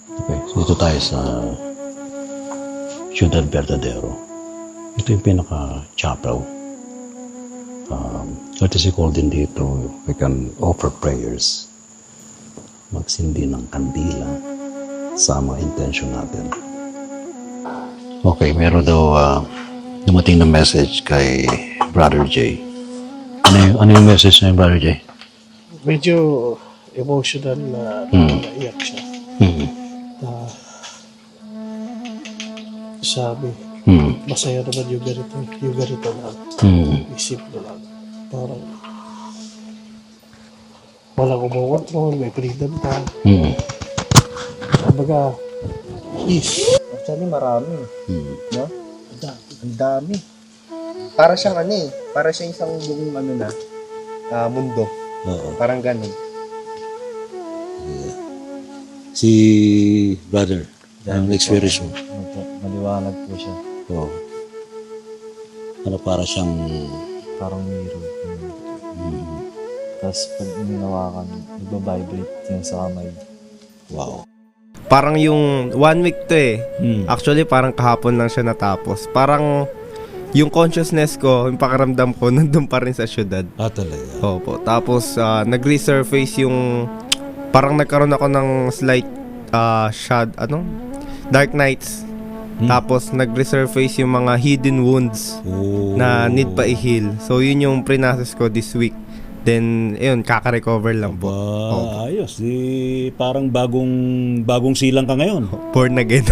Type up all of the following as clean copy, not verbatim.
Okay, so dito tayo sa Ciudad Verdadero. Ito yung pinaka-chapel. Courtesy call din dito, we can offer prayers. Magsindi ng kandila sa mga intention natin. Okay, meron daw dumating na message kay Brother J. Ano yung message na yung Brother J? Medyo emotional na naiyak siya. Sabi, masaya naman yung ganito lang. Isip mo lang. Parang walang umukontrol, may freedom ka. Kumbaga, peace. Actually, marami. No? Ang dami. Para siyang para siyang isang buong mundo. Oo. Parang ganun. Si Brother, ang experience mo? Maliwanag po siya. Oo. Ano para siyang... Parang mirror. Tapos pag ninawakan, nagbabibrate yan sa kamay. Wow. Parang yung 1 week to eh. Actually, parang kahapon lang siya natapos. Parang yung consciousness ko, yung pakiramdam ko, nandun pa rin sa syudad. Talaga. Opo. Tapos, nag-resurface yung... Parang nagkaroon ako ng slight dark nights. Tapos, nag-resurface yung mga hidden wounds na need pa i-heal. So, yun yung pre-process ko this week. Then, ayun, kaka-recover lang po. Ayos. Parang bagong silang ka ngayon. Born again.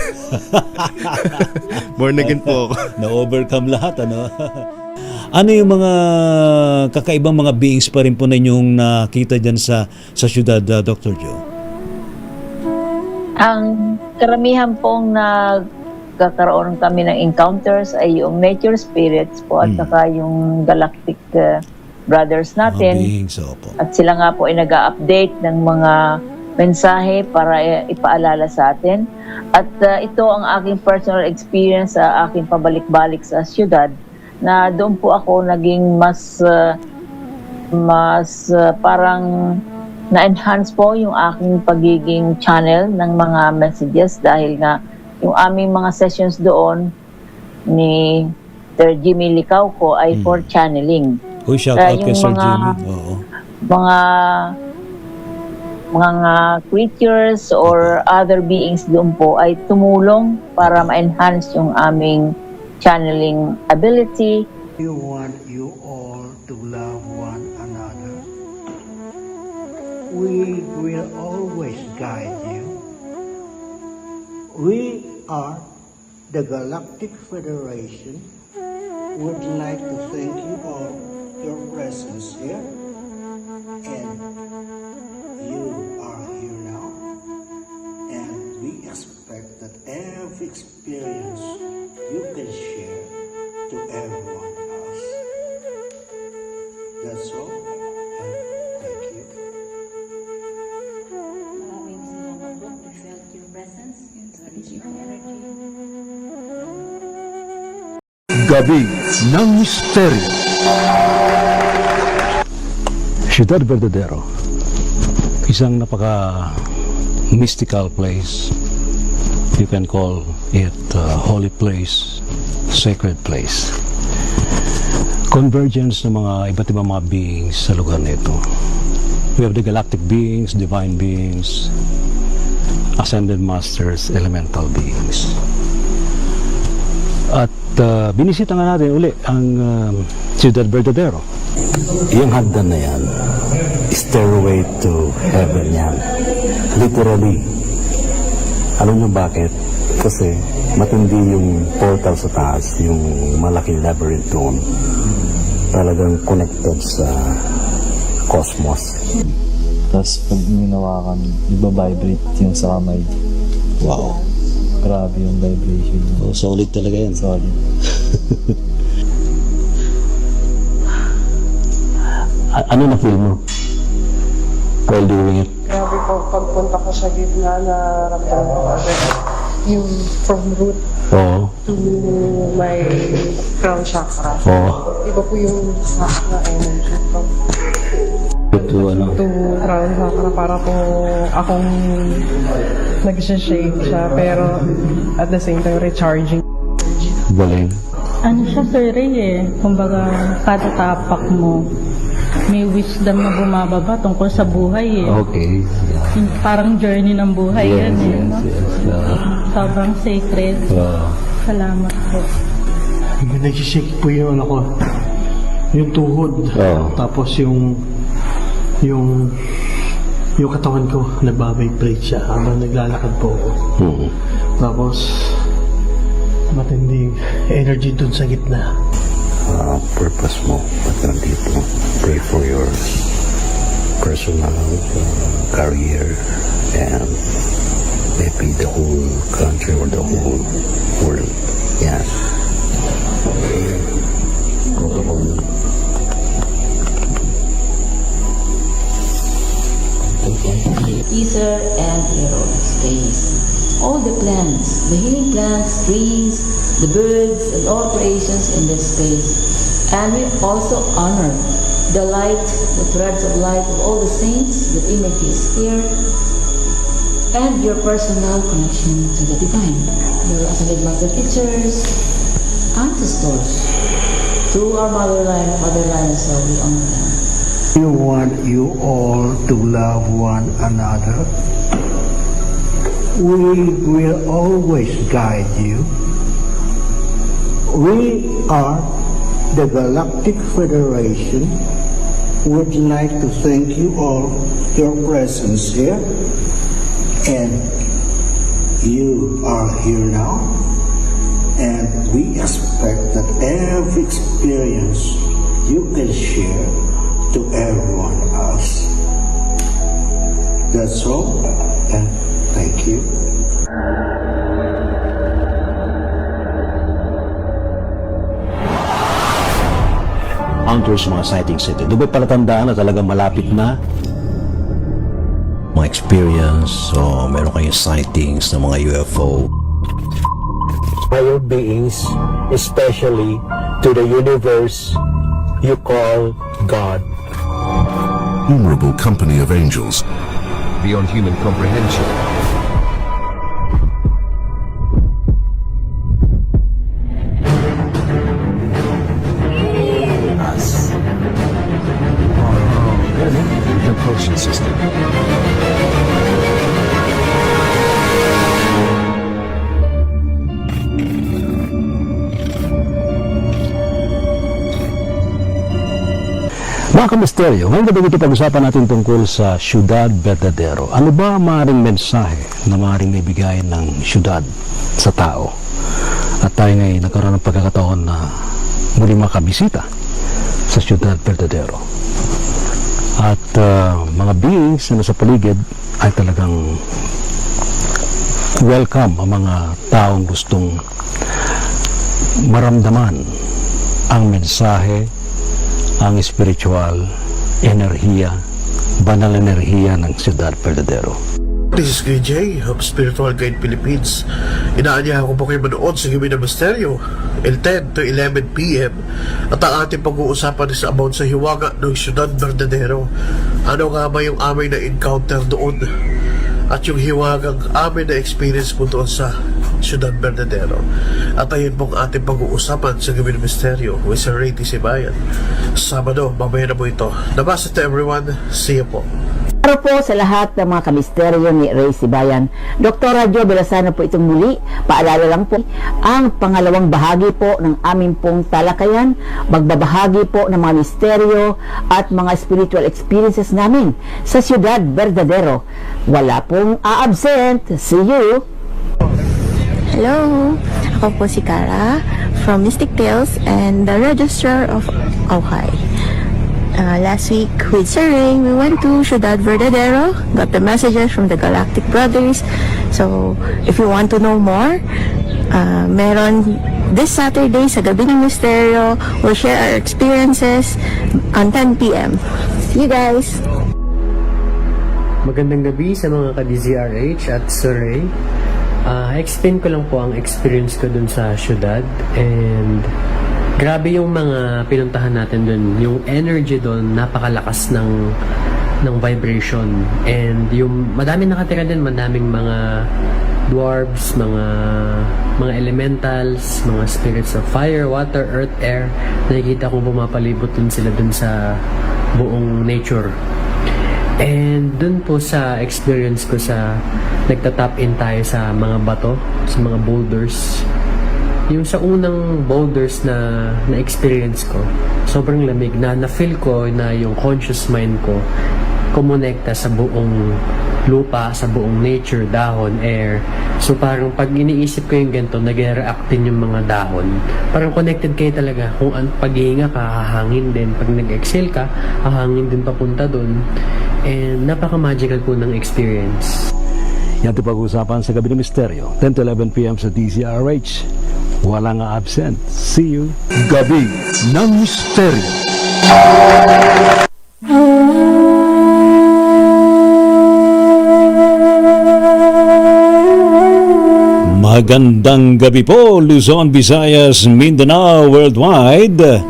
Born again po ako. Na-overcome lahat, ano? Ano yung mga kakaibang mga beings pa rin po na inyong nakita dyan sa syudad, Dr. Joe? Ang karamihan pong nagkakaroon kami ng encounters ay yung nature spirits po at saka yung galactic brothers natin. Beings, opo. At sila nga po ay nag-update ng mga mensahe para ipaalala sa atin. At ito ang aking personal experience sa aking pabalik-balik sa syudad, na doon po ako naging mas parang na-enhance po yung aking pagiging channel ng mga messages, dahil nga yung aming mga sessions doon ni Sir Jimmy Licauco ay for channeling. Uy, shout out kay Sir mga, Jimmy. Oo. Mga creatures or other beings doon po ay tumulong para ma-enhance yung aming channeling ability. We want you all to love one another. We will always guide you. We are the Galactic Federation. Would like to thank you all your presence here. And you are here now. And we expect that every experience you can share to everyone else. That's all. And thank you. Maraming salamat po. We felt your presence and your energy. Gabi ng Misteryo. Ciudad Verdadero, isang napaka-mystical place. You can call it a holy place, sacred place. Convergence ng mga iba't ibang mga beings sa lugar nito. We have the galactic beings, divine beings, ascended masters, elemental beings. At binisita nga natin uli ang Ciudad Verdadero. Yung hagdan na yan, stairway to heaven yan. Literally. Alam nyo bakit? Kasi matindi yung portal sa taas, yung malaking labyrinth doon. Talagang connected sa cosmos. Tapos pag ninawakan, nagbabibrate yan sa kamay. Wow. Grabe yung vibration. Oh, solid talaga yan. Solid. Ano na feel mo while doing it? Grabe po, pagpunta ko sa gitna, naramdaman ko agad yung from root Oo. to my crown chakra. Oo. Iba po yung na energy. to ano. to crown chakra para po akong nag-shake siya pero at the same time recharging. Galing. Ano siya, Sir Ray eh. Kumbaga, kada tapak mo, may wisdom na bumababa tungkol sa buhay eh. Okay. Parang journey ng buhay yan eh. No? Sobrang sacred. Salamat po. Nag-shake po yung ano ko. Yung tuhod. Tapos yung katawan ko, nagbabibrate siya habang naglalakad po ako. Tapos, matinding energy dun sa gitna. Purpose mo, ba't nandito? Pray for your personal career and maybe the whole country or the whole world. Yeah. Protocol. Ether and Hero space. All the plants, the healing plants, trees, the birds, and all creations in this space. And we also honor the light, the threads of light of all the saints, the images here, and your personal connection to the divine. Your ascended master teachers, ancestors, through our motherline and so we honor them. We want you all to love one another. We will always guide you. We are the Galactic Federation. Would like to thank you all for your presence here. And you are here now. And we expect that every experience you can share to everyone else. That's all, and thank you. Encounters, mga sightings ito. Doon ba'y palatandaan na talagang malapit na? Mga experience o meron kayong sightings ng mga UFO. Higher beings, especially to the universe you call God. Innumerable company of angels, beyond human comprehension. Us. Propulsion system. Mga kamisteryo, ngayong gabi ito pag-usapan natin tungkol sa Ciudad Verdadero. Ano ba maaaring mensahe na maaaring ibigay ng syudad sa tao? At tayo ngayon nagkaroon ng pagkakataon na muli makabisita sa Ciudad Verdadero. At mga beings na nasa paligid ay talagang welcome ang mga taong gustong maramdaman ang mensahe, ang spiritual enerhiya, banal enerhiya ng Ciudad Verdadero. This is Kuya Jay of Spiritual Guide Philippines. Inaanyahan ko po kayo manood sa Gabi ng Misteryo, 10 to 11 p.m. At ang ating pag-uusapan is about sa hiwaga ng Ciudad Verdadero. Ano nga ba yung aming na-encounter doon? At yung hiwagang amin na experience po doon sa Ciudad Verdadero. At ayun pong ating pag-uusapan sa Gabi ng Misteryo with Sir Ray Sibayan. Sabado, mamaya na po ito. Nabasa to everyone. See you po. Para po sa lahat ng mga kamisteryo ni Ray Sibayan, Dr. Jo Belasano po itong muli. Paalala lang po, ang pangalawang bahagi po ng aming pong talakayan, magbabahagi po ng mga misteryo at mga spiritual experiences namin sa Ciudad Verdadero. Wala pong a-absent. See you! Hello! Ako po si Cara from Mystic Tales and the Registrar of Auhay. Last week with Sir Ray, we went to Ciudad Verdadero, got the messages from the Galactic Brothers. So, if you want to know more, meron this Saturday sa Gabi ng Misteryo, we'll share our experiences on 10 p.m. See you guys! Magandang gabi sa mga ka-DZRH at Sir Ray. Explain ko lang po ang experience ko dun sa syudad and Grabe yung mga pinuntahan natin dun. Yung energy dun, napakalakas ng vibration. And yung madami nakatira din, madaming mga dwarves, mga elementals, mga spirits of fire, water, earth, air. Nakikita ko pumapalibot dun sila dun sa buong nature. And dun po sa experience ko sa nagtatap in tayo sa mga bato, sa mga boulders. Yung sa unang boulders na experience ko, sobrang lamig na feel ko na yung conscious mind ko kumonekta sa buong lupa, sa buong nature, dahon, air. So parang pag iniisip ko yung ganito, nag-react din yung mga dahon. Parang connected kayo talaga. Kung paghinga ka, hahangin din. Pag nag-exhale ka, hahangin din papunta dun. And napaka-magical po ng experience. Yan ito pag-usapan sa Gabi ng Misteryo, 10 to 11 p.m. sa DZRH. Walang absent. See you. Gabi ng Misteryo. Magandang gabi po, Luzon, Visayas, Mindanao, worldwide.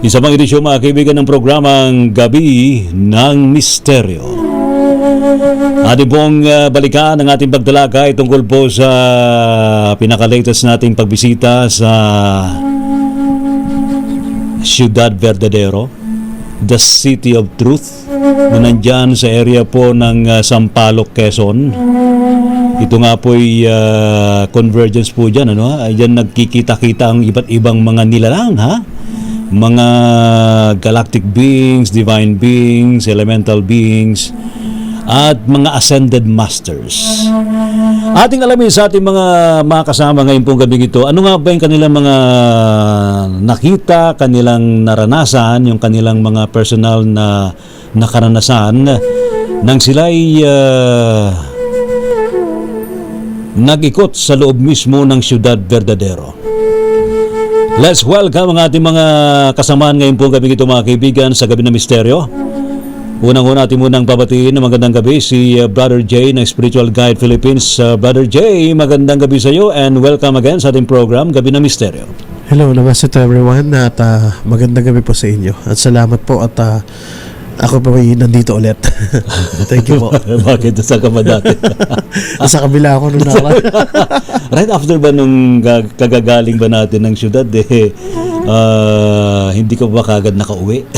Isa pang edisyon mga kaibigan ng programang Gabi ng Misteryo. Ating pong balikan ang ating pagtalakay tungkol po sa pinaka-latest nating pagbisita sa Ciudad Verdadero, the City of Truth, na nandyan sa area po ng Sampaloc, Quezon. Ito nga po ay convergence po dyan. Diyan nagkikita-kita ang iba't ibang mga nilalang, mga galactic beings, divine beings, elemental beings, at mga ascended masters. Ating alamin sa ating mga kasama ngayon pong gabi ito, ano nga ba yung kanilang mga nakita, kanilang naranasan, yung kanilang mga personal na nakaranasan nang sila'y nag-ikot sa loob mismo ng Ciudad Verdadero. Let's welcome ang ating mga kasamaan ngayon pong gabi ito mga kaibigan sa Gabi ng Misteryo. Unang-una natin munang pabatiin na magandang gabi si Brother J ng Spiritual Guide Philippines. Brother J, magandang gabi sa iyo and welcome again sa ating program Gabi ng Misteryo. Hello, namaste to everyone at magandang gabi po sa inyo. At salamat po at ako po ay nandito ulit. Thank you po. Bakit? Saan ka ba dati? Sa kabila ako nung nakaraan. Right after ba nung kagagaling ba natin ng syudad, hindi ka ba kagad nakauwi?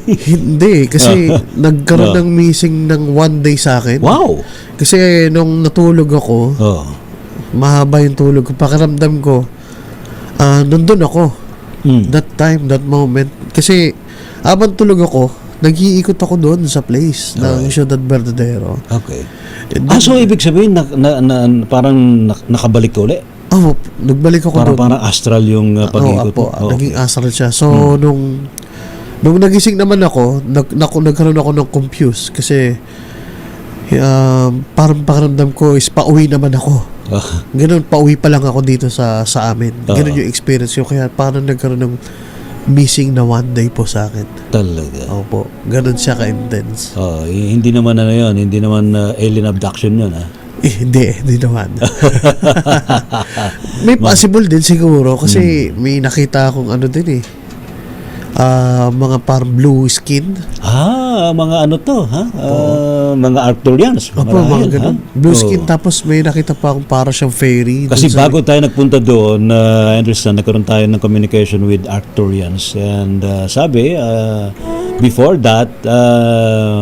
Hindi, kasi nagkaroon ng missing ng one day sa akin. Wow! Kasi nung natulog ako, mahaba yung tulog ko. Pakiramdam ko, nandun ako. That time, that moment. Kasi habang tulog ako, nag-iikot ako doon sa place ng Ciudad Verdadero. Okay. So ibig sabihin parang nakabalik ka uli? Nagbalik ako doon. Parang astral yung pag-iikot mo? Naging astral siya. So nung nagising naman ako, nagkaroon ako ng confuse kasi parang pakiramdam ko is pauwi naman ako. Ganun, pauwi pa lang ako dito sa amin. Ganun yung experience ko. Kaya parang nagkaroon ng missing na one day po sa akin. Talaga? Opo. Ganun siya ka-intense. Hindi naman yun. Hindi naman alien abduction yun, Hindi naman. May possible din siguro kasi may nakita akong din mga parang blue skin. Mga mga Arcturians. Opo, mga ganun. Blue skin, tapos may nakita pa akong parang siyang fairy. Kasi bago tayo nagpunta doon, I understand, nagkaroon tayo ng communication with Arcturians. And sabi, before that,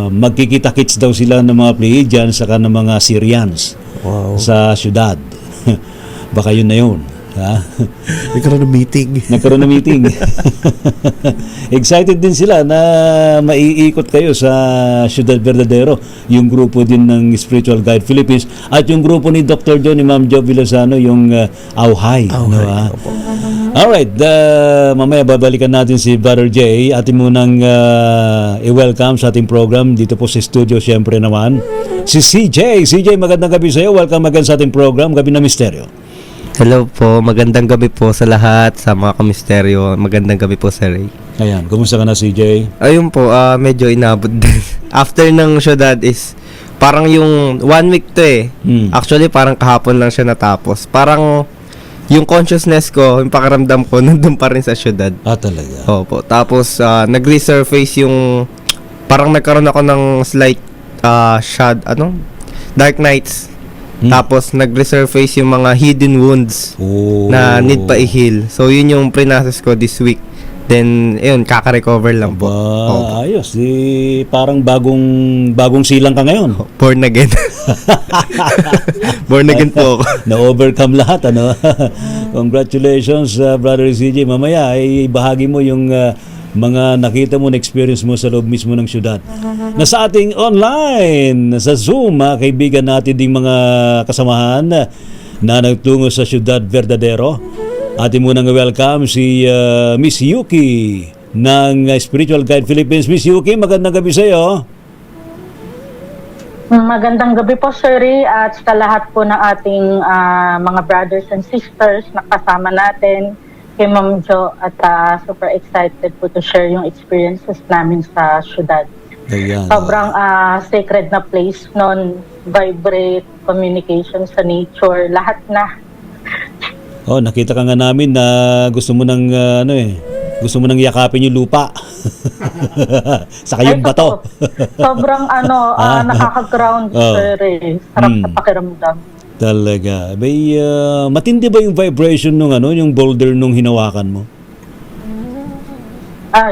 magkikita-kits daw sila ng mga Pleiadians saka ng mga Syrians sa syudad. Baka yun na yun. Nagkaroon ng meeting. Excited din sila na maiikot kayo sa Ciudad Verdadero, yung grupo din ng Spiritual Guide Philippines at yung grupo ni Dr. John, ni Ma'am Jo Villasano, yung Auhay. Alright, mamaya babalikan natin si Brother J. Atin munang i-welcome sa ating program dito po sa studio, syempre naman si CJ. CJ, magandang gabi sa iyo. Welcome again sa ating program Gabi ng Misteryo. Hello po, magandang gabi po sa lahat, sa mga kamisteryo. Magandang gabi po, Sir Ray. Ayan, kumusta ka na, CJ? Ayun po, medyo inabot din. After ng syudad is, parang yung 1 week to Actually, parang kahapon lang siya natapos. Parang yung consciousness ko, yung pakiramdam ko, nandun pa rin sa syudad. Talaga? Opo. Tapos, nag-resurface yung, parang nagkaroon ako ng slight, Dark Nights. Tapos, nag-resurface yung mga hidden wounds na need pa i-heal. So, yun yung pre-process ko this week. Then, ayun, kaka-recover lang po. Ayos. Parang bagong silang ka ngayon. Born again. Born again po ako. Na-overcome lahat, ano? Congratulations, Brother CJ. Mamaya, bahagi mo yung mga nakita mo, na-experience mo sa loob mismo ng syudad. Nasa ating online, sa Zoom, kaibigan natin ding mga kasamahan na nagtungo sa Ciudad Verdadero. Ating munang welcome si Miss Yuki ng Spiritual Guide Philippines. Miss Yuki, magandang gabi sa iyo. Magandang gabi po, Sir Ray, at sa lahat po ng ating mga brothers and sisters na kasama natin, kay Ma'am Jo, at super excited po to share yung experiences namin sa syudad. Ayan. Sobrang sacred na place nun, vibrate, communication sa nature, lahat na. Nakita ka nga namin na gusto mo nang gusto mo nang yakapin yung lupa. Saka yung bato. Sobrang nakaka-ground, Sir Ray. Sarap sa pakiramdam. Talaga. Matindi ba yung vibration nung yung boulder nung hinawakan mo?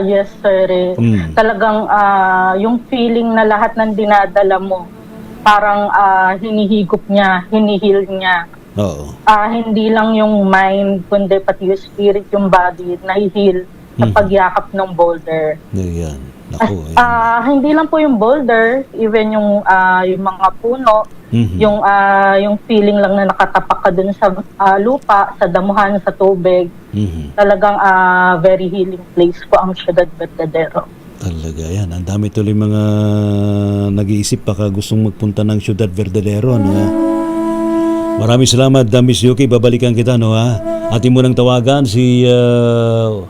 Yes, Sir Ray. Talagang yung feeling na lahat ng dinadala mo, parang hinihigop niya, hinihil niya. Oo. Hindi lang yung mind, kundi pati yung spirit, yung body, nahihil sa pagyakap ng boulder. Ayan. Naku, hindi lang po yung boulder, even yung mga puno, yung feeling lang na nakatapak ka dun sa lupa, sa damuhan, sa tubig. Talagang very healing place po ang Ciudad Verdadero. Talaga yan. Ang dami tuloy mga nag-iisip baka gustong magpunta ng Ciudad Verdadero. Maraming salamat, Miss Yuki. Babalikan kita, Atin mo nang tawagan si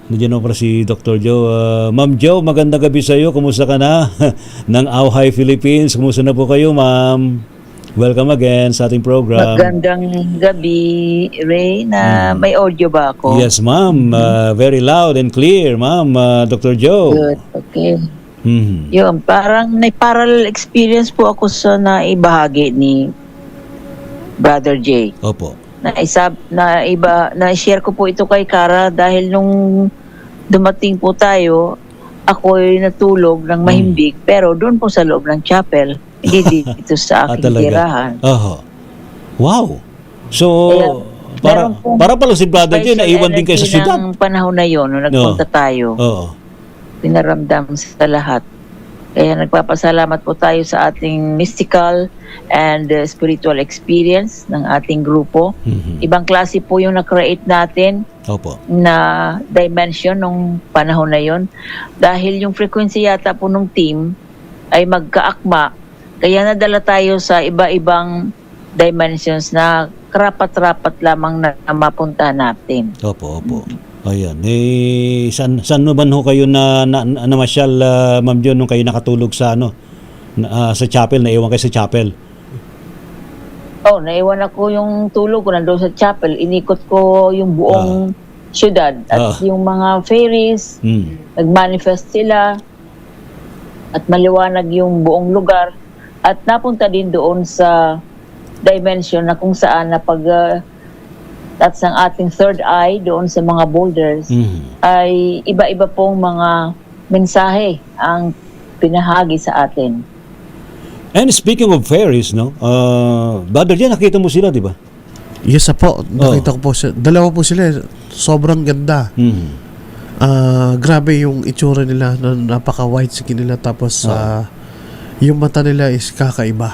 nandiyan pala si Dr. Joe. Ma'am Joe, magandang gabi sa iyo. Kumusta ka na? ng Auhay Philippines. Kumusta na po kayo, ma'am? Welcome again sa ating program. Magandang gabi, Ray, na may audio ba ako? Yes, ma'am. Very loud and clear, ma'am. Dr. Joe. Good, okay. Yun, parang may parallel experience po ako sa naibahagi ni Brother Jay. Opo. Na-share ko po ito kay Kara dahil nung dumating po tayo, ako'y natulog ng mahimbing, pero doon po sa loob ng chapel, hindi dito sa aking tirahan. Wow! So, para pala si Brother Jay, naiwan din kayo sa syudad. Ng panahon na yun, nung nagpunta tayo, pinaramdam sa lahat. Kaya nagpapasalamat po tayo sa ating mystical and spiritual experience ng ating grupo. Ibang klase po yung na-create natin na dimension nung panahon na yon. Dahil yung frequency yata po nung team ay magkaakma, kaya nadala tayo sa iba-ibang dimensions na karapat-rapat lamang na mapunta natin. Opo. Ayan. Saan naman ho kayo namasyal, Ma'am John, nung kayo nakatulog sa sa chapel? Naiwan kayo sa chapel? Naiwan ako yung tulog ko nandun sa chapel. Inikot ko yung buong syudad. At yung mga fairies, nag-manifest sila. At maliwanag yung buong lugar. At napunta din doon sa dimension na kung saan na that's ang ating third eye doon sa mga boulders, ay iba-iba pong mga mensahe ang pinahagi sa atin. And speaking of fairies, Brother Jan, nakita mo sila, di ba? Yes po, nakita ko po sila. Dalawa po sila, sobrang ganda. Grabe yung itsura nila, napaka-white skin nila, tapos yung mata nila is kakaiba.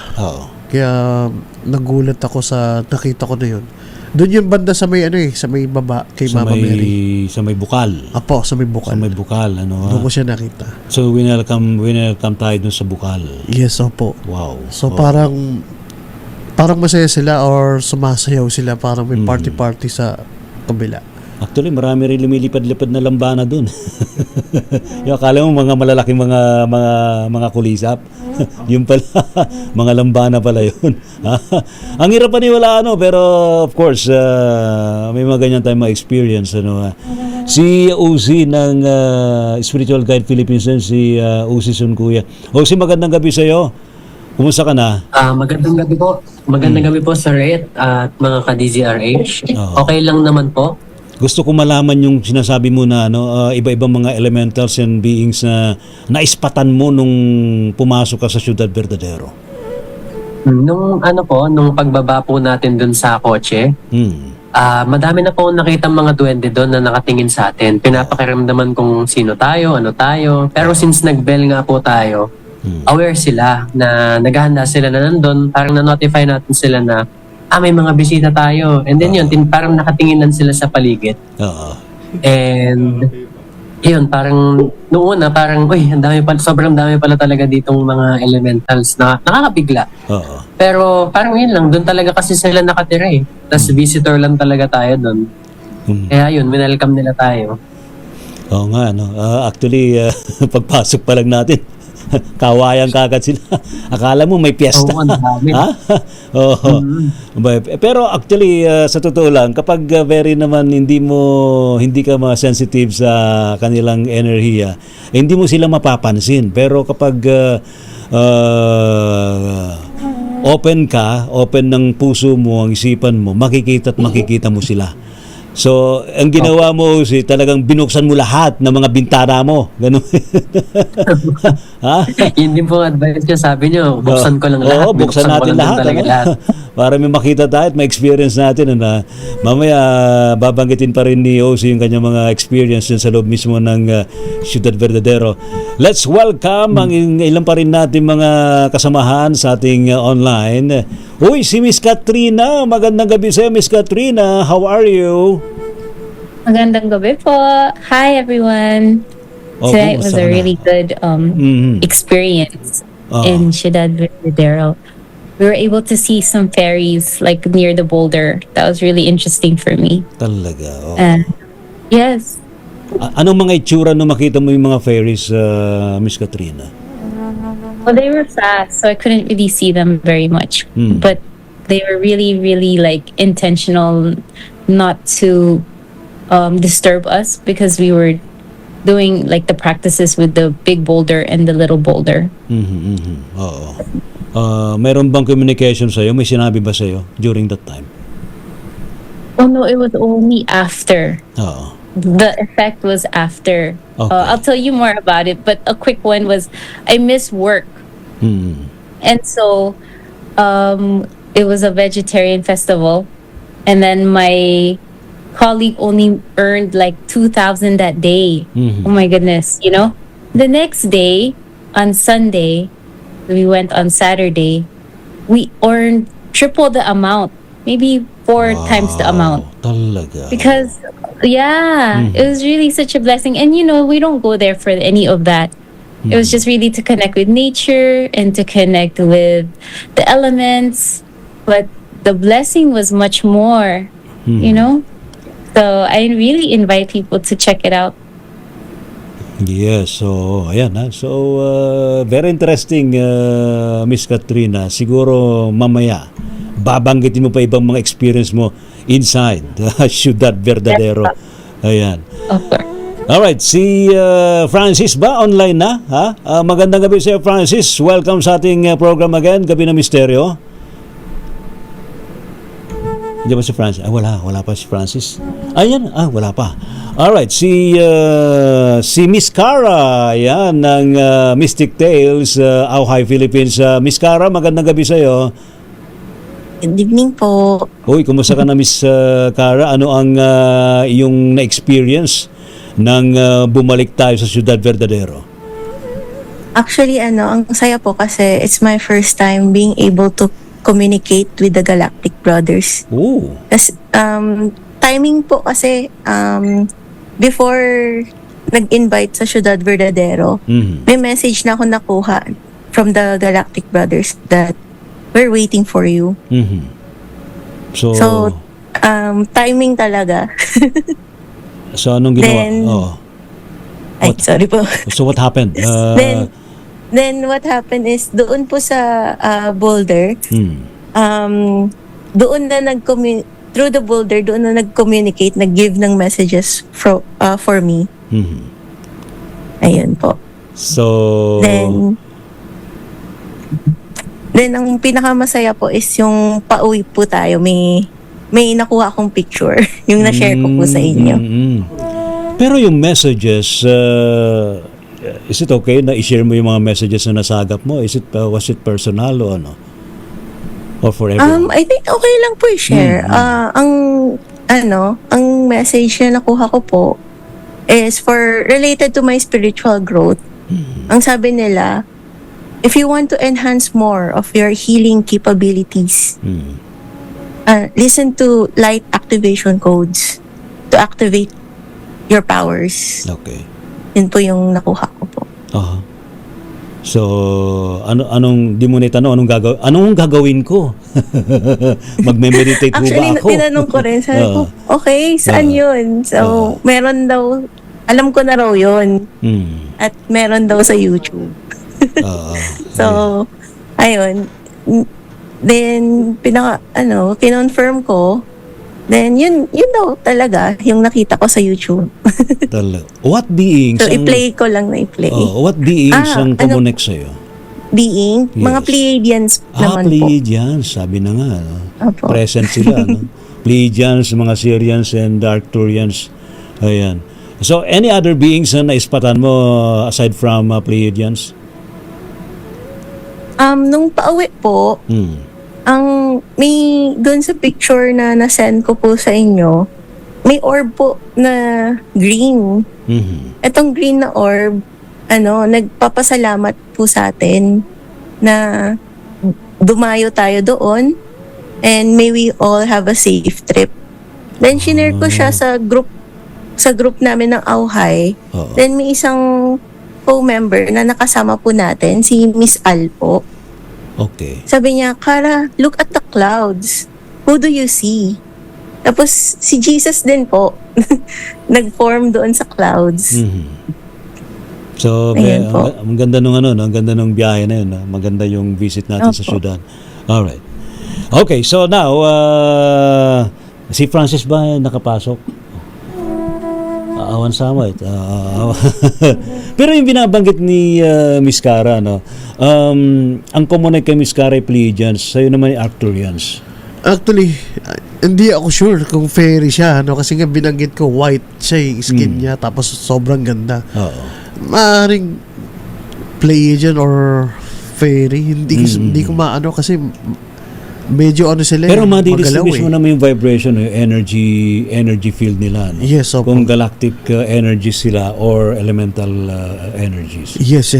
Kaya nagulat ako sa nakita ko na yun. Doon yung banda sa may sa may baba kay Mama Mary. Sa may bukal. Apo, sa may bukal. Sa may bukal, Doon ko siya nakita. So welcome tayo dun sa bukal. Yes, opo. Wow. So parang masaya sila or sumasayaw sila, parang may party-party sa kabila. Actually, marami rin lumilipad-lipad na lambana dun. Yung akala mo mga malalaking mga kulisap. Yung pala, mga lambana pala yun. Ang hirap paniwalaan, pero of course, may mga ganyan tayong experience. Si Uzi ng Spiritual Guide Philippines, si Uzi Sunkuya. Uzi, magandang gabi sa'yo. Kumusta ka na? Magandang gabi po. Magandang gabi po sa Red at mga ka-DZRH. Okay lang naman po. Gusto ko malaman yung sinasabi mo na iba-ibang mga elementals and beings na naispatan mo nung pumasok ka sa Ciudad Verdadero. Nung pagbaba po natin dun sa kotse, madami na po nakita mga duwende doon na nakatingin sa atin. Pinapakiramdaman kung sino tayo, ano tayo. Pero since nag-bell nga po tayo, aware sila na naghahanda sila na nandun. Parang na-notify natin sila na may mga bisita tayo. And then parang nakatingin lang sila sa paligid. And yun, parang noong una, parang, sobrang dami pala talaga ditong mga elementals na nakakabigla. Pero parang yun lang, doon talaga kasi sila nakatira eh. Tapos visitor lang talaga tayo doon. Kaya yun, minelcome nila tayo. Oo nga, actually, pagpasok pa lang natin, kawayan kagad sila. Akala mo may piyesta. Pero actually, sa totoo lang, kapag very naman hindi ka ma-sensitive sa kanilang enerhiya, hindi mo sila mapapansin. Pero kapag open ng puso mo, ang isipan mo, makikita mo sila. So, ang ginawa mo, talagang binuksan mo lahat ng mga bintana mo. Ganun. Yun din po advice niya, sabi niyo, buksan ko lang lahat. Buksan natin lahat. Para may makita tayo at may experience natin. Mamaya, babanggitin pa rin ni Osi yung kanyang mga experience sa loob mismo ng Ciudad Verdadero. Let's welcome ang ilan pa rin natin mga kasamahan sa ating online. Uy, si Miss Katrina. Magandang gabi sa'yo, Miss Katrina. How are you? Magandang gabi po. Hi, everyone. Today was a really good experience in Ciudad Verdadero. We were able to see some fairies like near the boulder. That was really interesting for me. Talaga? Yes. Anong mga itsura nung makita mo yung mga fairies, Miss Katrina? Well, they were fast, so I couldn't really see them very much. But they were really, really like intentional not to disturb us because we were doing like the practices with the big boulder and the little boulder. Oo. Meron bang communication sa'yo? May sinabi ba sa'yo during that time? Oh no, it was only after. Oo. The effect was after. Okay. I'll tell you more about it, but a quick one was I missed work. And so it was a vegetarian festival, and then my colleague only earned like 2,000 that day. Oh my goodness, The next day, on Sunday, we went on Saturday, we earned triple the amount, maybe 4 times the amount. Talaga. Because, it was really such a blessing. And we don't go there for any of that. It was just really to connect with nature and to connect with the elements. But the blessing was much more, So I really invite people to check it out. Yes, so ayan So very interesting, Miss Katrina. Siguro mamaya babanggitin mo pa ibang mga experience mo inside Ciudad Verdadero. Ayan. Okay. Alright, si Francis ba online na? Magandang gabi sa'yo, Francis. Welcome sa ating program again, Gabi ng Misteryo. Hindi ba si Francis? Wala pa si Francis. Ayan, wala pa. Alright, si Miss Cara, yan, ng Mystic Tales, Auhay, Philippines. Miss Cara, magandang gabi sa'yo. Good evening po. Uy, kumusta ka na, Miss Cara? Ano ang iyong na-experience nang bumalik tayo sa Ciudad Verdadero? Actually, ang saya po kasi it's my first time being able to communicate with the Galactic Brothers. Ooh. Kasi, timing po kasi, before nag-invite sa Ciudad Verdadero, may message na ako nakuha from the Galactic Brothers that we're waiting for you. So timing talaga. So, anong ginawa? Then- Oo. Ay, sorry po. So, what happened? Then what happened is doon po sa Boulder, doon na through the Boulder, doon na nag-communicate, nag-give ng messages for me. Ayun po. So, Then ang pinakamasaya po is yung pauwi po tayo, may nakuha akong picture, yung na-share ko po sa inyo. Pero yung messages, is it okay na i-share mo yung mga messages na nasagap mo? Was it personal o ano? Or for everyone? I think okay lang po i-share. Ang message na nakuha ko po is related to my spiritual growth. Ang sabi nila, if you want to enhance more of your healing capabilities, listen to light activation codes to activate your powers. Okay. Yun po yung nakuha ko po. So, anong di mo naitanong, anong gagawin ko? Magme-meditate po ba Actually, ako? tinanong ko rin. Sabi ko, okay, saan yun? So, meron daw, alam ko na raw yun. At meron daw sa YouTube. So, ayun. Then, kinonfirm ko. Then, yun daw talaga yung nakita ko sa YouTube. What beings? So, i-play ko lang na i-play. What beings ang kumunik sa'yo? Being? Yes. Mga Pleiadians naman Pleiadians. Sabi na nga. No? Opo. Present sila. No? Pleiadians, mga Sirians and Arcturians. Ayan. So, any other beings na naispatan mo aside from Pleiadians? Nung pauwi po, may doon sa picture na na-send ko po sa inyo, may orb po na green. Etong green na orb, nagpapasalamat po sa atin na dumayo tayo doon and may we all have a safe trip. Then shinare ko siya sa group namin ng Auhay. Then may isang co-member na nakasama po natin, si Miss Al po. Okay. Sabi niya, Cara, look at the clouds. Who do you see? Tapos, si Jesus din po, nag-form doon sa clouds. So, ang ganda nung ang ganda nung biyahe na yun. Maganda yung visit natin sa syudad. Alright. Okay, so now, si Francis ba nakapasok? Awan sama it. Pero yung binabanggit ni Miss Cara, ang common kay Miss Cara ay Pleiadians, sa'yo naman ay Arcturians. Actually, hindi ako sure kung fairy siya, kasi nga binanggit ko white siya yung skin niya, tapos sobrang ganda. Maaring Pleiadian or fairy, hindi ko maano kasi medyo sila. Pero madidistinguish mo naman yung vibration, yung energy field nila. No? Yes, opo. Kung galactic energies sila or elemental energies. Yes.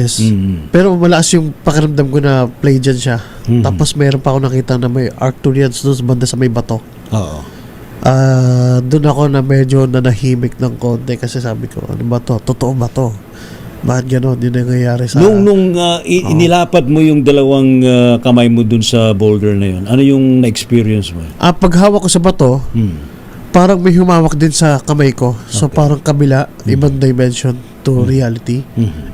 Pero malakas yung pakiramdam ko na Pleiadian siya. Tapos meron pa ako nakita na may Arcturians doon sa banda sa may bato. Doon ako na medyo nanahimik ng konti kasi sabi ko, ano ba to? Totoo ba to? Bakit gano'n? Yun ang nangyayari sa... Nung inilapad mo yung dalawang kamay mo dun sa boulder na yun, ano yung na-experience mo? Paghawak ko sa bato, parang may humawak din sa kamay ko. So parang kabila, ibang dimension to reality.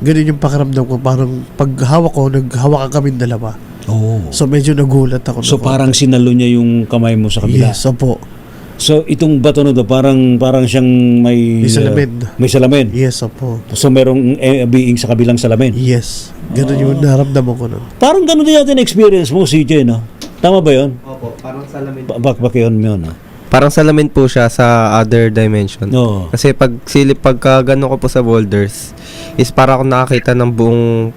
Ganun yung pakiramdam ko. Parang paghawak ko, naghawakan kami dalawa. So medyo nagulat ako. So parang sinalo niya yung kamay mo sa kabila? Yes, opo. So itong bato na to parang siyang may salamin. May salamin. Yes, opo. So merong being sa kabilang salamin. Yes. Ganun yung naramdaman ko nun. Parang ganun din natin experience mo, CJ, no? Tama ba 'yon? Opo, parang salamin. Bakit yun, no? Parang salamin po siya sa other dimension. No. Kasi pagka gano'n ko po sa boulders, is para ako nakakita ng buong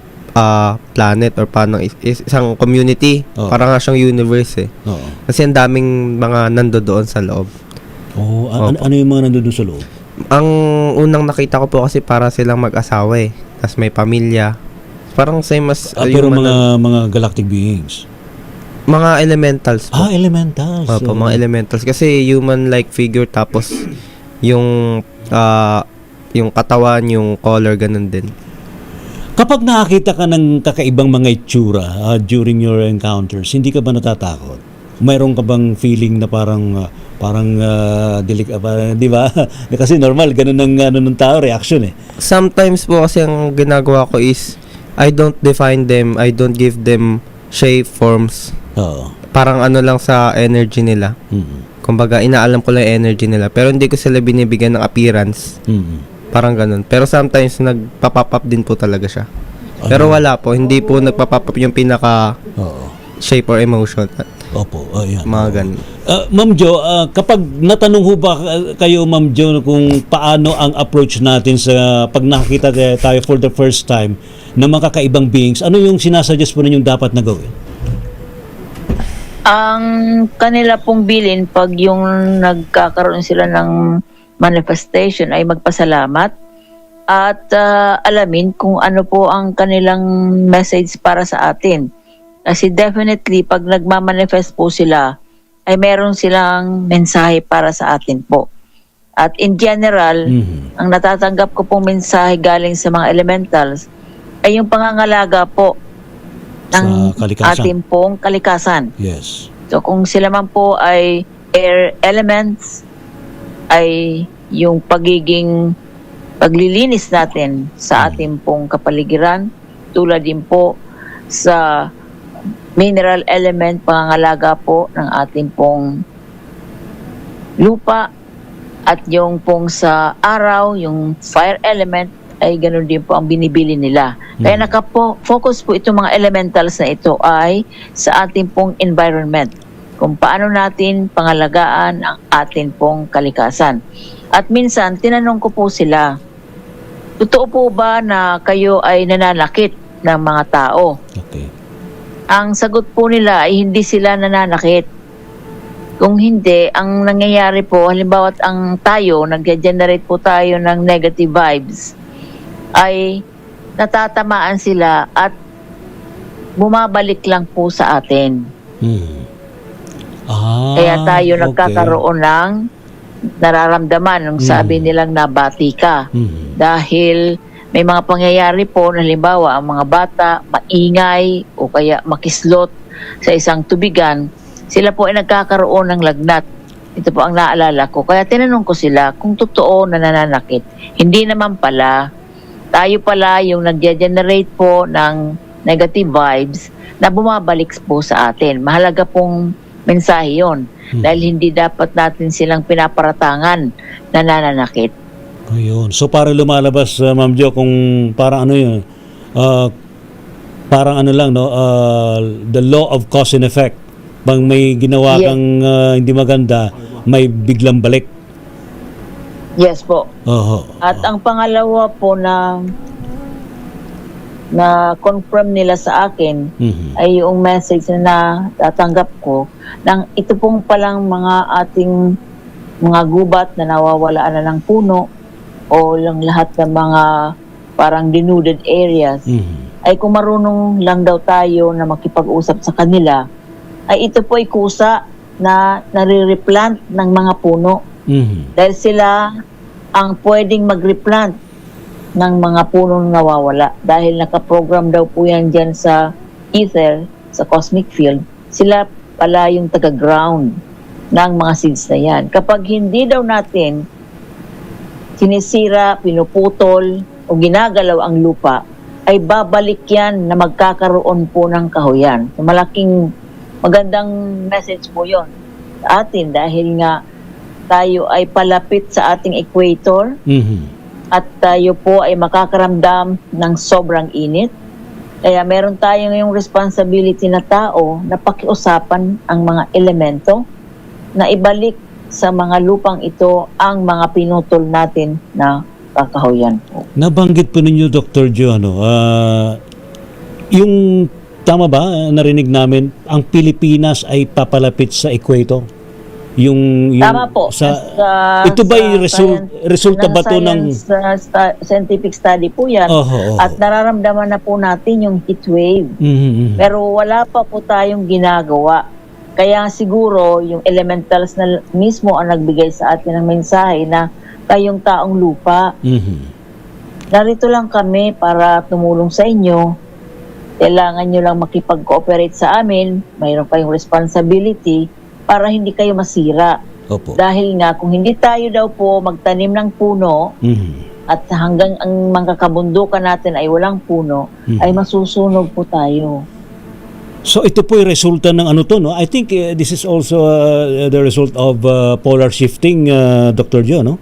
planet or parang isang community. Parang nga siyang universe eh. Kasi ang daming mga nandoon sa loob. Ano yung mga nandoon sa loob? Ang unang nakita ko po kasi para silang mag-asawa eh. Tapos may pamilya. Parang same as... pero mga galactic beings? Mga elementals po. Elementals. Opo, mga elementals. Kasi human-like figure tapos yung katawan, yung color, ganun din. Kapag nakakita ka ng kakaibang mga itsura during your encounters, hindi ka ba natatakot? mayroon ka bang feeling na parang di ba? Kasi normal ganun ng tao reaction eh. Sometimes po kasi ang ginagawa ko is I don't define them, I don't give them shape, forms. Oo. Parang ano lang sa energy nila. Kumbaga, inaalam ko lang yung energy nila. Pero hindi ko sila binibigyan ng appearance. Parang ganun. Pero sometimes, nagpapop up din po talaga siya. Pero wala po. Hindi po nagpapop up yung pinaka shape or emotion. Opo. Yan. Mga ganun. Ma'am Jo, kapag natanong ho ba kayo, Ma'am Jo, kung paano ang approach natin sa pag nakakita tayo for the first time ng mga kakaibang beings, ano yung sinasuggest po ninyong dapat na gawin? Ang kanila pong bilin pag yung nagkakaroon sila ng manifestation ay magpasalamat at alamin kung ano po ang kanilang message para sa atin. Kasi definitely pag nagmamanifest po sila ay meron silang mensahe para sa atin po. At in general, ang natatanggap ko pong mensahe galing sa mga elementals ay yung pangangalaga po ng ating pong kalikasan. Yes. So kung sila man po ay air elements, ay yung paglilinis natin sa ating pong kapaligiran, tulad din po sa mineral element, pangangalaga po ng ating pong lupa, at yung pong sa araw, yung fire element, ay ganoon din po ang binibili nila. Kaya naka-focus po itong mga elementals na ito ay sa ating pong environment, kung paano natin pangalagaan ang ating pong kalikasan. At minsan, tinanong ko po sila, totoo po ba na kayo ay nananakit ng mga tao? Okay. Ang sagot po nila ay hindi sila nananakit. Kung hindi, ang nangyayari po, halimbawa ang tayo, nag-generate po tayo ng negative vibes, ay natatamaan sila at bumabalik lang po sa atin. Kaya tayo nagkakaroon ng nararamdaman nung sabi nilang nabati ka. Dahil may mga pangyayari po, halimbawa ang mga bata maingay o kaya makislot sa isang tubigan, sila po ay nagkakaroon ng lagnat. Ito po ang naalala ko. Kaya tinanong ko sila kung totoo na nananakit. Hindi naman pala. Tayo pala yung nag-generate po ng negative vibes na bumabalik po sa atin. Mahalaga pong mensahe yun. Dahil hindi dapat natin silang pinaparatangan na nananakit. Ayun. So para lumalabas, Ma'am Jo, kung parang ano yun, parang ano lang, no, the law of cause and effect. Pag may ginawa kang hindi maganda, may biglang balik. Yes po. At ang pangalawa po na confirm nila sa akin ay yung message na tatanggap ko ng ito pong palang mga ating mga gubat na nawawalaan na ng puno o lang lahat ng mga parang denuded areas ay kung marunong lang daw tayo na makipag-usap sa kanila, ay ito po ay kusa na nare-replant ng mga puno. Dahil sila ang pwedeng mag-replant ng mga punong nawawala. Dahil nakaprogram daw po yan dyan sa ether, sa cosmic field, sila pala yung taga-ground ng mga seeds na yan. Kapag hindi daw natin sinisira, pinuputol, o ginagalaw ang lupa, ay babalik yan na magkakaroon po ng kahuyan. So, malaking magandang message po yon sa atin dahil nga tayo ay palapit sa ating equator at tayo po ay makakaramdam ng sobrang init. Kaya meron tayong yung responsibility na tao na pakiusapan ang mga elemento na ibalik sa mga lupang ito ang mga pinutol natin na kakahuyan po. Nabanggit po ninyo, Dr. Jo, yung tama ba, narinig namin, ang Pilipinas ay papalapit sa equator? Yung tama po. Ito ba yung resulta ba to ng scientific study po yan? At nararamdaman na po natin yung heat wave. Pero wala pa po tayong ginagawa. Kaya siguro yung elementals na mismo ang nagbigay sa atin ng mensahe na kayong taong lupa. Narito lang kami para tumulong sa inyo kailangan nyo lang makipag-cooperate sa amin, mayroon kayong responsibility para hindi kayo masira. Opo. Dahil nga, kung hindi tayo daw po magtanim ng puno, at hanggang ang mga kabundukan natin ay walang puno, ay masusunog po tayo. So ito po yung resulta ng ano to, no? I think this is also the result of polar shifting, Dr. Joe, no?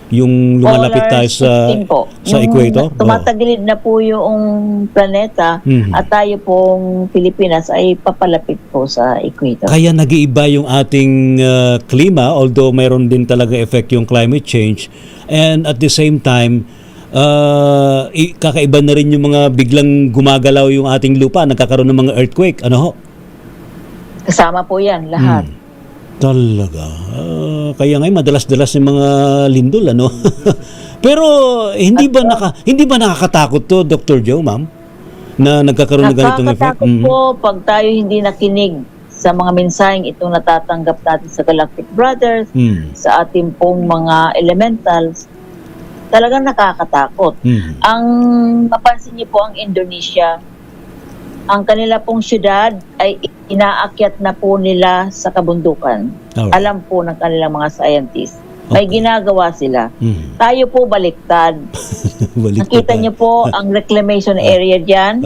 Yung lumalapit Polar tayo shifting po. sa Yung equator. tumatagilid na po yung planeta at tayo pong Pilipinas ay papalapit po sa equator. Kaya nag-iiba yung ating klima, although mayroon din talaga effect yung climate change. And at the same time, kakaiba na rin yung mga biglang gumagalaw yung ating lupa, nagkakaroon ng mga earthquake. Ano ho? Kasama po yan, lahat. Talaga. Kaya ngayon madalas-dalas yung mga lindol, ano? Pero hindi ba nakakatakot to, Dr. Joe, ma'am? Na nagkakaroon ng ganitong effect? Nakakatakot po pag tayo hindi nakinig sa mga mensaheng itong natatanggap natin sa Galactic Brothers, sa ating pong mga elementals. Talagang nakakatakot. Ang mapansin niyo po ang Indonesia, ang kanila pong syudad ay inaakyat na po nila sa kabundukan. Alam po ng kanilang mga scientists. May ginagawa sila. Tayo po baliktad. Nakita niyo po ang reclamation area dyan.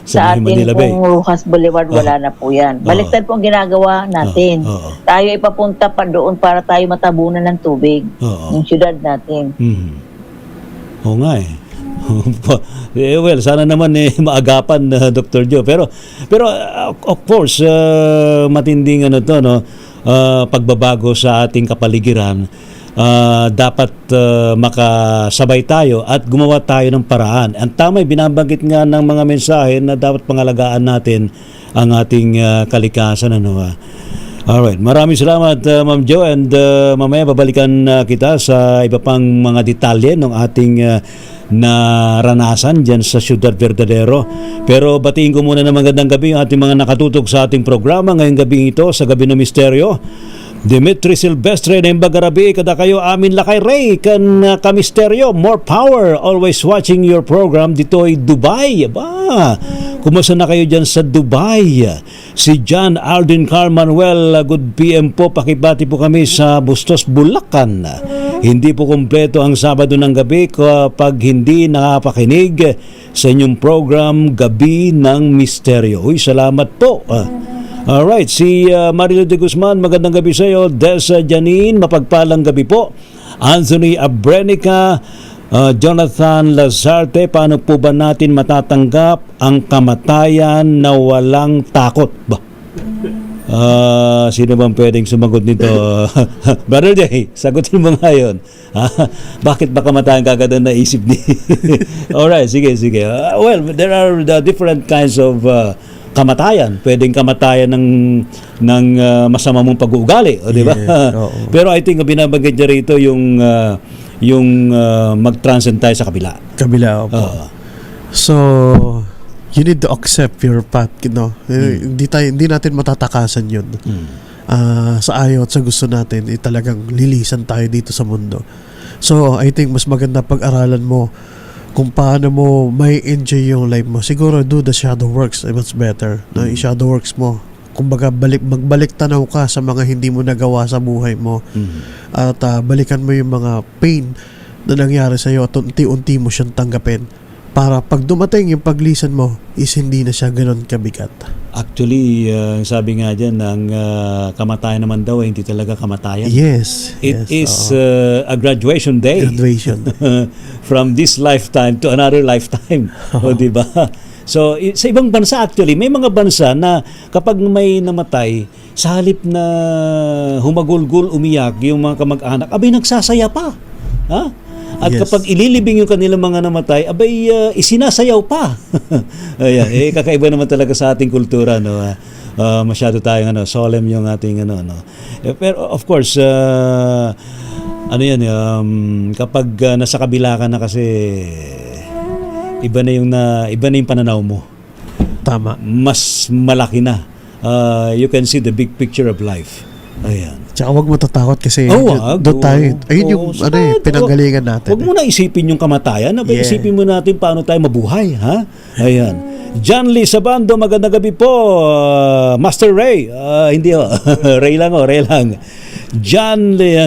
Sa ating pong Rojas Boulevard, wala na po yan. Baliktad po ang ginagawa natin. Tayo ipapunta pa doon para tayo matabunan ng tubig. Yung syudad natin. Oo nga eh. Well, sana naman maagapan, Dr. Joe. Pero of course, matinding ano to, no? Pagbabago sa ating kapaligiran, dapat makasabay tayo at gumawa tayo ng paraan. Ang tama'y binabanggit nga ng mga mensahe na dapat pangalagaan natin ang ating kalikasan, ano. Alright, maraming salamat, Ma'am Jo, and mamaya babalikan kita sa iba pang mga detalye ng ating naranasan dyan sa Ciudad Verdadero. Pero batiin ko muna ng magandang gabi yung ating mga nakatutok sa ating programa ngayong gabi ito, sa Gabi ng Misteryo. Dimitri Silvestre na Imbagarabi, kada kayo amin lakay Ray kan kamisteryo, more power, always watching your program dito'y Dubai. Aba, kumusta na kayo dyan sa Dubai? Si John Aldin Carl Manuel, good PM po, pakibati po kami sa Bustos, Bulacan. Hindi po kumpleto ang Sabado ng gabi kapag hindi nakapakinig sa inyong program Gabi ng Misteryo. Uy, salamat po. Alright, si Marilo de Guzman, magandang gabi sa iyo. Des Janine, mapagpalang gabi po. Anthony Abrenica, Jonathan Lazarte, paano po ba natin matatanggap ang kamatayan na walang takot? Ba? Sino bang pwedeng sumagot nito? Brother Jay, sagutin mo nga yun. Bakit ba kamatayan kagad ang naisip ni? Alright, sige. Well, there are different kinds of kamatayan. Pwedeng kamatayan ng masama mong pag-uugali, di ba? Yes, pero I think binabanggit niya rito yung mag-transcend tayo sa kabila. Opo. So, you need to accept your path, Hindi natin matatakasan 'yun. Sa ayaw at sa gusto natin, talagang lilisan tayo dito sa mundo. So, I think mas maganda pag-aralan mo kung paano mo may enjoy yung life mo. Siguro do the shadow works, much better. No, i-shadow works mo. Kumbaga magbalik tanaw ka sa mga hindi mo nagawa sa buhay mo. At balikan mo yung mga pain na nangyari sa iyo at unti-unti mo siyang tanggapin para pag dumating yung paglisan mo is hindi na siya ganoon kabigat. Actually, sabi nga dyan, ang kamatayan naman daw hindi talaga kamatayan. Yes. It is a graduation day. Graduation. From this lifetime to another lifetime. O, diba? So, sa ibang bansa actually, may mga bansa na kapag may namatay, sa halip na humagulgul, umiyak yung mga kamag-anak, abay nagsasaya pa. Ha? At kapag ililibing yung kanilang mga namatay, abay isinasayaw pa. Ayan, kakaiba naman talaga sa ating kultura, no. Masyado tayong solemn yung ating pero of course, kapag nasa kabila ka na kasi iba na yung pananaw mo. Tama. Mas malaki na. You can see the big picture of life. Ayan. Tsaka huwag mo tatakot kasi doon tayo. Ayun yung pinanggalingan natin. Huwag mo na isipin yung kamatayan. Isipin mo natin paano tayo mabuhay. Ha? Ayan. John Lee Sabando, magandang gabi po. Master Ray. Hindi ho. Ray lang. John Lee,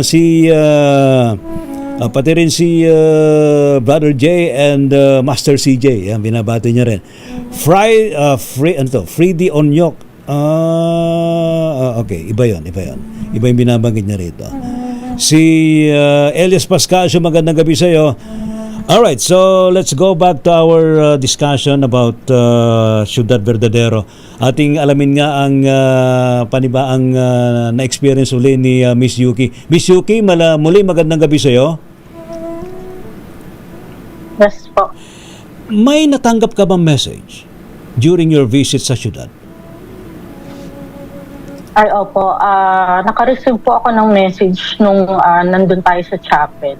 pati rin si Brother J and Master CJ. Yan, binabati niya rin. Freddy Onyok. Okay, iba yon. Iba yung binabanggit niya rito. Si Elias Pascasio, magandang gabi sa iyo. Alright, so let's go back to our discussion about Ciudad Verdadero. Ating alamin nga ang panibaang na-experience uli ni Miss Yuki. Miss Yuki, muli magandang gabi sa iyo. Yes po. May natanggap ka bang message during your visit sa syudad? Ay, opo. Naka-receive po ako ng message nung nandun tayo sa chapel.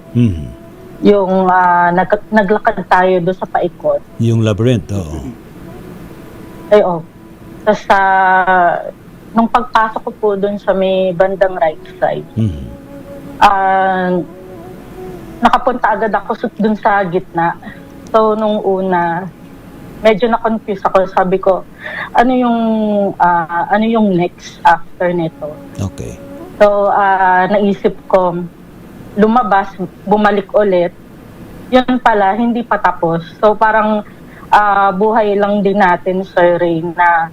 Yung naglakad tayo doon sa paikot. Yung labyrinth, oo. Ay, opo. Tapos nung pagpasok ko po doon sa may bandang right side, nakapunta agad ako doon sa gitna. So, nung una, medyo na-confuse ako. Sabi ko, ano yung next after nito? Okay. So, naisip ko, lumabas, bumalik ulit. Yun pala, hindi pa tapos. So, parang buhay lang din natin, Sir Ray, na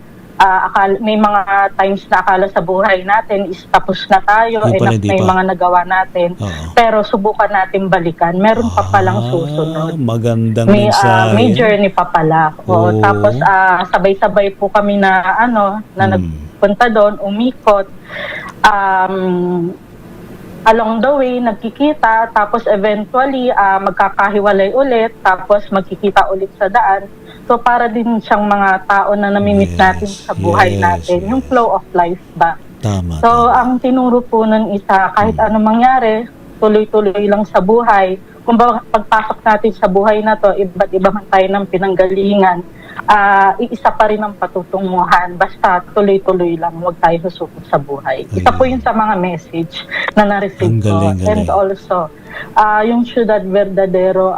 may mga times na akala sa buhay natin is tapos na tayo, may mga nagawa natin. Pero subukan natin balikan. Meron pa palang susunod. Magandang mensahe. May journey pa pala. Tapos sabay-sabay po kami na nagpunta doon, umikot. Along the way, nagkikita, tapos eventually magkakahiwalay ulit, tapos magkikita ulit sa daan. So para din siyang mga tao na namimit natin sa buhay natin. Yung flow of life ba? Tama. So ang tinuro po nun isa, kahit ano mangyari, tuloy-tuloy lang sa buhay. Kung pagpasok natin sa buhay na to, iba't iba man tayo ng pinanggalingan, iisa pa rin ang patutunguhan. Basta tuloy-tuloy lang, huwag tayo susukot sa buhay. Isa po yun sa mga message na na-receive ko. And also, yung Ciudad Verdadero,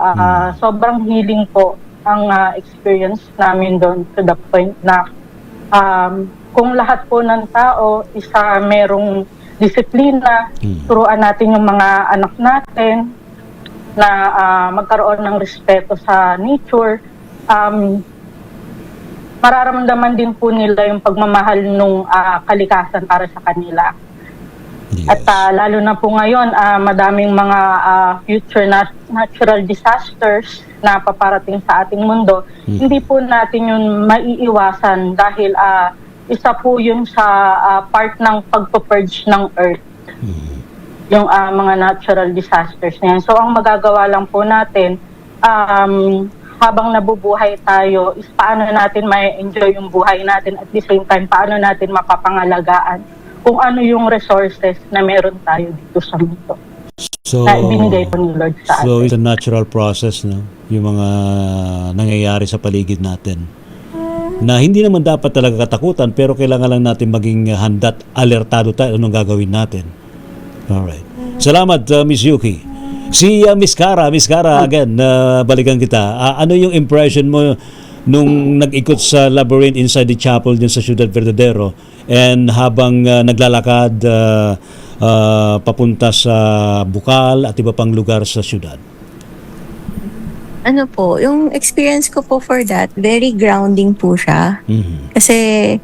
sobrang healing po ang experience namin doon to the point na kung lahat po ng tao isa merong disiplina, turuan natin yung mga anak natin na magkaroon ng respeto sa nature, mararamdaman din po nila yung pagmamahal ng kalikasan para sa kanila. At lalo na po ngayon, madaming mga future natural disasters na paparating sa ating mundo. Hindi po natin yun maiiwasan dahil isa po yun sa part ng pagpo-purge ng Earth. Yung mga natural disasters na yan. So ang magagawa lang po natin, habang nabubuhay tayo, is paano natin may enjoy yung buhay natin at the same time, paano natin mapapangalagaan kung ano yung resources na meron tayo dito sa mundo. So, na ibinigay po ni Lord sa atin. So, it's a natural process, no? Yung mga nangyayari sa paligid natin. Na hindi naman dapat talaga katakutan, pero kailangan lang natin maging handa't alertado tayo anong gagawin natin. Alright. Salamat, Miss Yuki. Si Miss Cara, again, balikan kita. Ano yung impression mo nung nag-ikot sa labyrinth inside the chapel din sa Ciudad Verdadero and habang naglalakad papunta sa Bukal at iba pang lugar sa syudad? Ano po, yung experience ko po for that, very grounding po siya. Kasi,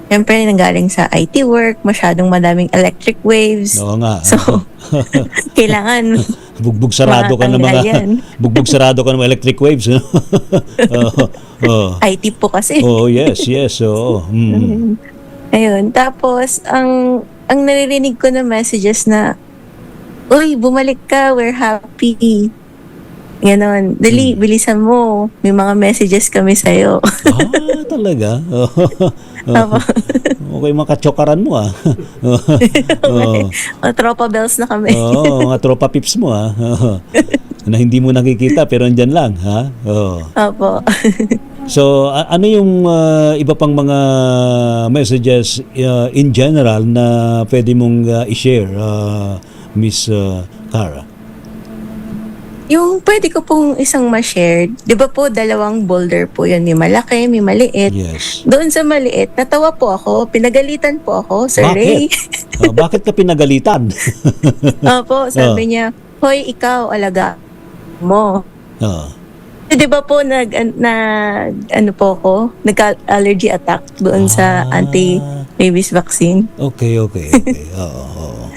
siyempre, nanggaling sa IT work, masyadong madaming electric waves. Oo nga. So, kailangan bugbog sarado ka ng mga electric waves, no? IT po kasi. Yes. Ayun, tapos ang naririnig ko na messages na, uy, bumalik ka, we're happy. Ganon. Dali, bilisan mo. May mga messages kami sa'yo. Talaga? Okay, mga katsokaran mo, Mga tropa bells na kami. Mga tropa pips mo, na hindi mo nakikita pero andyan lang, ha? Opo. So, ano yung iba pang mga messages in general na pwede mong i-share, Miss Cara? Yung pwede ko pong isang ma-share, di ba po dalawang boulder po yun, may malaki, may maliit. Yes. Doon sa maliit, natawa po ako, pinagalitan po ako, Sir Ray. Bakit? Bakit ka pinagalitan? Opo, sabi niya, hoy, ikaw, alaga mo. Di ba po ano po ako, nagka-allergy attack doon sa anti-rabies vaccine. Okay. Oo.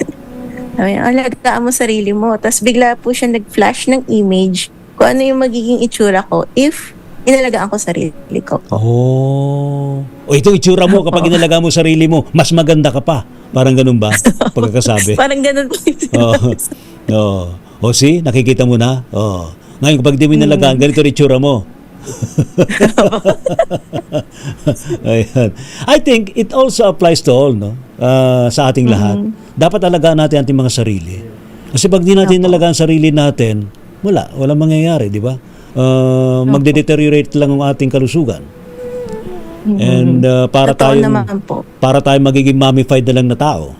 Sabi niya, alagaan mo sarili mo. Tapos bigla po siya nag-flash ng image kung ano yung magiging itsura ko if inalagaan ko sarili ko. O ito itsura mo kapag inalagaan mo sarili mo, mas maganda ka pa. Parang ganun ba? Pagkakasabi. Parang ganun po. See? Nakikita mo na? Ngayon, kapag di mo inalagaan, ganito rin itsura mo. Ayan. I think it also applies to all, no? Sa ating lahat. Dapat alagaan natin ating mga sarili. Kasi pag di natin alagaan sarili natin, walang mangyayari, di ba? Magde-deteriorate lang ang ating kalusugan. And para tayo magiging mummified na lang na tao.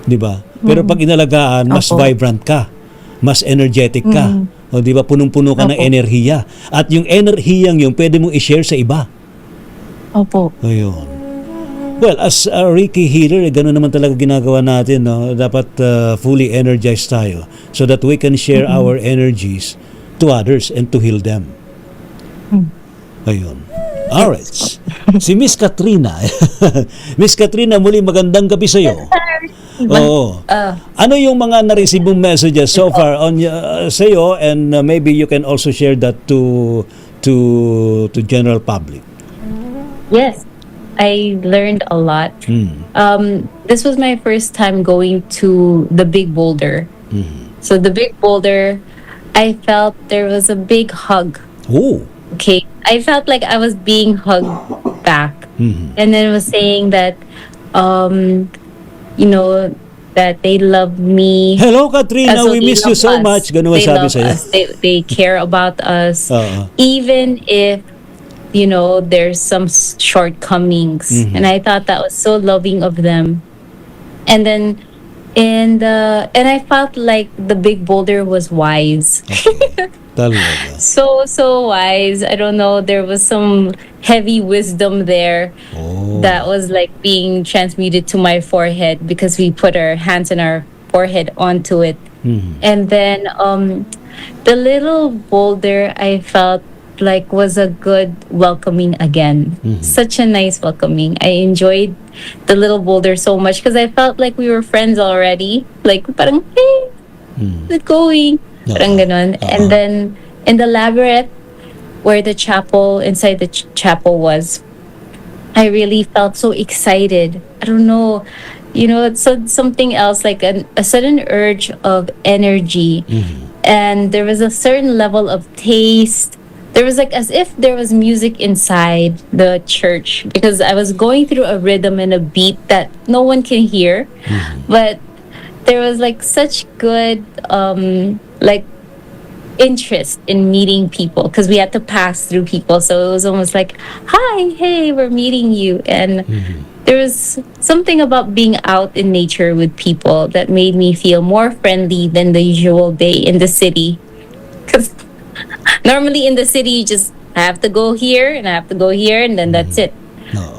Di ba? Pero pag inalagaan, mas vibrant ka, mas energetic ka. O di ba, punong-puno ka ng enerhiya. At yung enerhiyang yung pwede mong i-share sa iba. Opo. Ayun. Well, as a Reiki healer, gano'n naman talaga ginagawa natin, no? Dapat fully energized tayo so that we can share our energies to others and to heal them. Ayun. Alright. Si Miss Katrina. Miss Katrina, muli magandang gabi sa iyo. Oo. Ano yung mga na-receive mong messages so far on sa iyo, and maybe you can also share that to general public. Yes, I learned a lot. This was my first time going to the Big Boulder. So the Big Boulder, I felt there was a big hug. Oh. Okay, I felt like I was being hugged back, and then it was saying that, that they love me. Hello, Katrina. We miss you so much. Ganun They sabi love sa'yo. us. They care about us, even if there's some shortcomings. And I thought that was so loving of them. And then, and I felt like the Big Boulder was wise. Talaga. So wise. I don't know. There was some heavy wisdom there that was like being transmuted to my forehead because we put our hands and our forehead onto it. And then the little boulder, I felt like was a good welcoming again. Such a nice welcoming. I enjoyed the little boulder so much because I felt like we were friends already. Like parang, hey, let's going. Parang ganon. And then in the labyrinth where the chapel, inside the chapel was, I really felt so excited. I don't know, it's something else, like a sudden urge of energy. And there was a certain level of taste. There was like as if there was music inside the church because I was going through a rhythm and a beat that no one can hear. But there was like such good like interest in meeting people because we had to pass through people, so it was almost like, hi, hey, we're meeting you. And there was something about being out in nature with people that made me feel more friendly than the usual day in the city, because normally in the city you just have to go here and I have to go here and then that's it.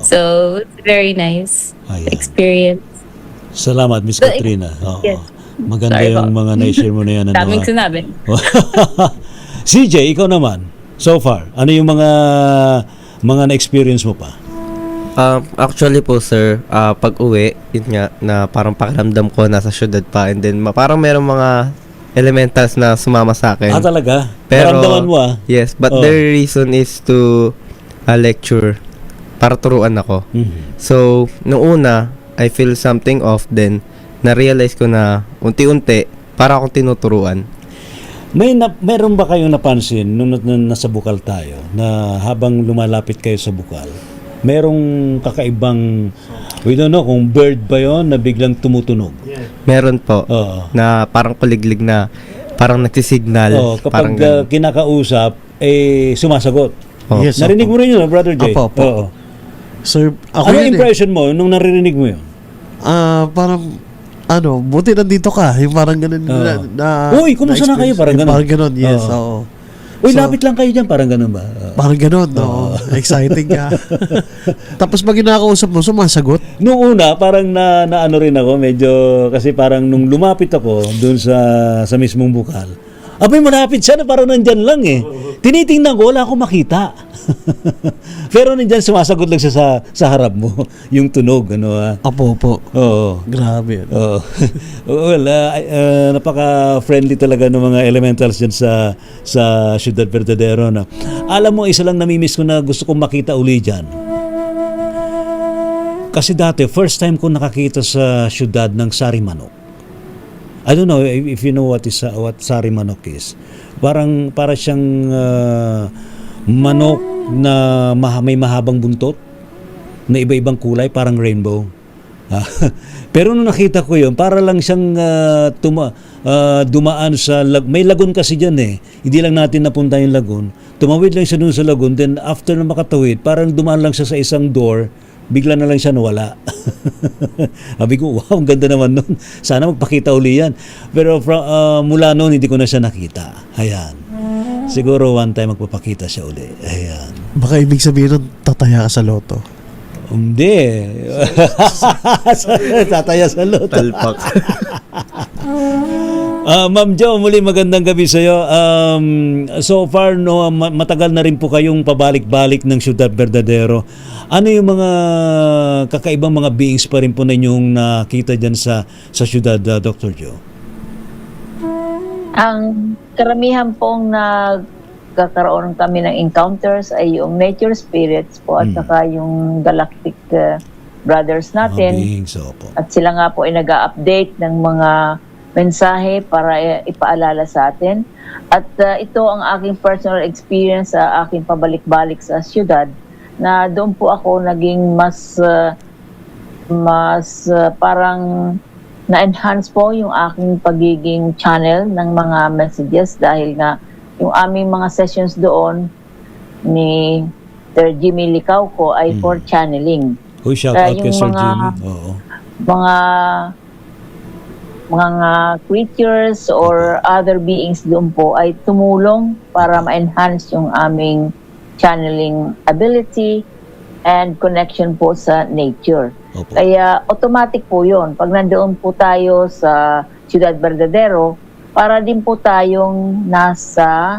So it's a very nice experience. Salamat, Miss Katrina. Yes. Maganda Sorry yung mga na-share mo na yan. Daming sinabi. CJ, ikaw naman, so far, ano yung mga na-experience mo pa? Actually po, sir, pag uwi, yun nga, na parang pakiramdam ko nasa syudad pa, and then parang merong mga elementals na sumama sa akin. Talaga? Pero, naramdaman mo yes, but the reason is to lecture para turuan ako. So, noong una, I feel something off, then na-realize ko na unti-unti para akong tinuturuan. Meron ba kayong napansin nung nasa bukal tayo na habang lumalapit kayo sa bukal, merong kakaibang, we don't know kung bird ba yon na biglang tumutunog? Meron po, na parang kuliglig na parang nagsisignal. Kapag kinakausap, sumasagot. Yes, narinig mo rin yun, Brother Jay? Opo. Sir, ako ano impression mo nung naririnig mo yun? Parang buti nandito ka. Yung parang ganun na Uy, kumusta na kayo? Parang ganun. Parang ganun, yes. Oo. Uy, lapit lang kayo dyan. Parang ganun ba? Parang ganun, no? Exciting ka. Tapos pag kinakausap mo, sumasagot? Noong una, parang na ano rin ako. Medyo, kasi parang nung lumapit ako dun sa mismong bukal, abay, malapit siya na parang nandyan lang eh. Tinitingnan ko, wala akong makita. Pero nandyan, sumasagot lang siya sa harap mo. Yung tunog, Opo. Oo. Grabe. Oo. Well, napaka-friendly talaga ng mga elementals dyan sa Ciudad Verdadero. No? Alam mo, isa lang namimiss ko na gusto kong makita uli dyan. Kasi dati, first time ko nakakita sa syudad ng sari manok. I don't know if you know what sari manok is. Para siyang manok na may mahabang buntot na iba-ibang kulay, parang rainbow. Pero nung nakita ko yun, para lang siyang dumaan sa may lagun kasi dyan eh. Hindi lang natin napunta yung lagun. Tumawid lang siya dun sa lagun, then after na makatawid, parang dumaan lang siya sa isang door, bigla na lang siya nawala. Sabi ko, wow, ang ganda naman nun. Sana magpakita uli yan. Pero mula noon, hindi ko na siya nakita. Ayan. Siguro one time magpapakita siya uli. Ayan. Baka ibig sabihin nun, tataya ka sa loto. Hindi. Tataya sa loto. Talpak. Ma'am Jo, muli magandang gabi sa iyo. So far, matagal na rin po kayong pabalik-balik ng Ciudad Verdadero. Ano yung mga kakaibang mga beings pa rin po na inyong nakita dyan sa Ciudad, Dr. Jo? Ang karamihan pong nagkakaroon kami ng encounters ay yung nature spirits po at saka yung galactic brothers natin. Beings, opo. At sila nga po ay nag-update ng mga mensahe para ipaalala sa atin. At ito ang aking personal experience sa aking pabalik-balik sa syudad, na doon po ako naging mas parang na-enhance po yung aking pagiging channel ng mga messages, dahil nga yung aming mga sessions doon ni Sir Jimmy Licauco ay for channeling. Shout out kay Sir Jimmy. Oo. Mga creatures or other beings doon po ay tumulong para ma-enhance yung aming channeling ability and connection po sa nature. Opo. Kaya automatic po yun. Pag nandoon po tayo sa Ciudad Verdadero, para din po tayong nasa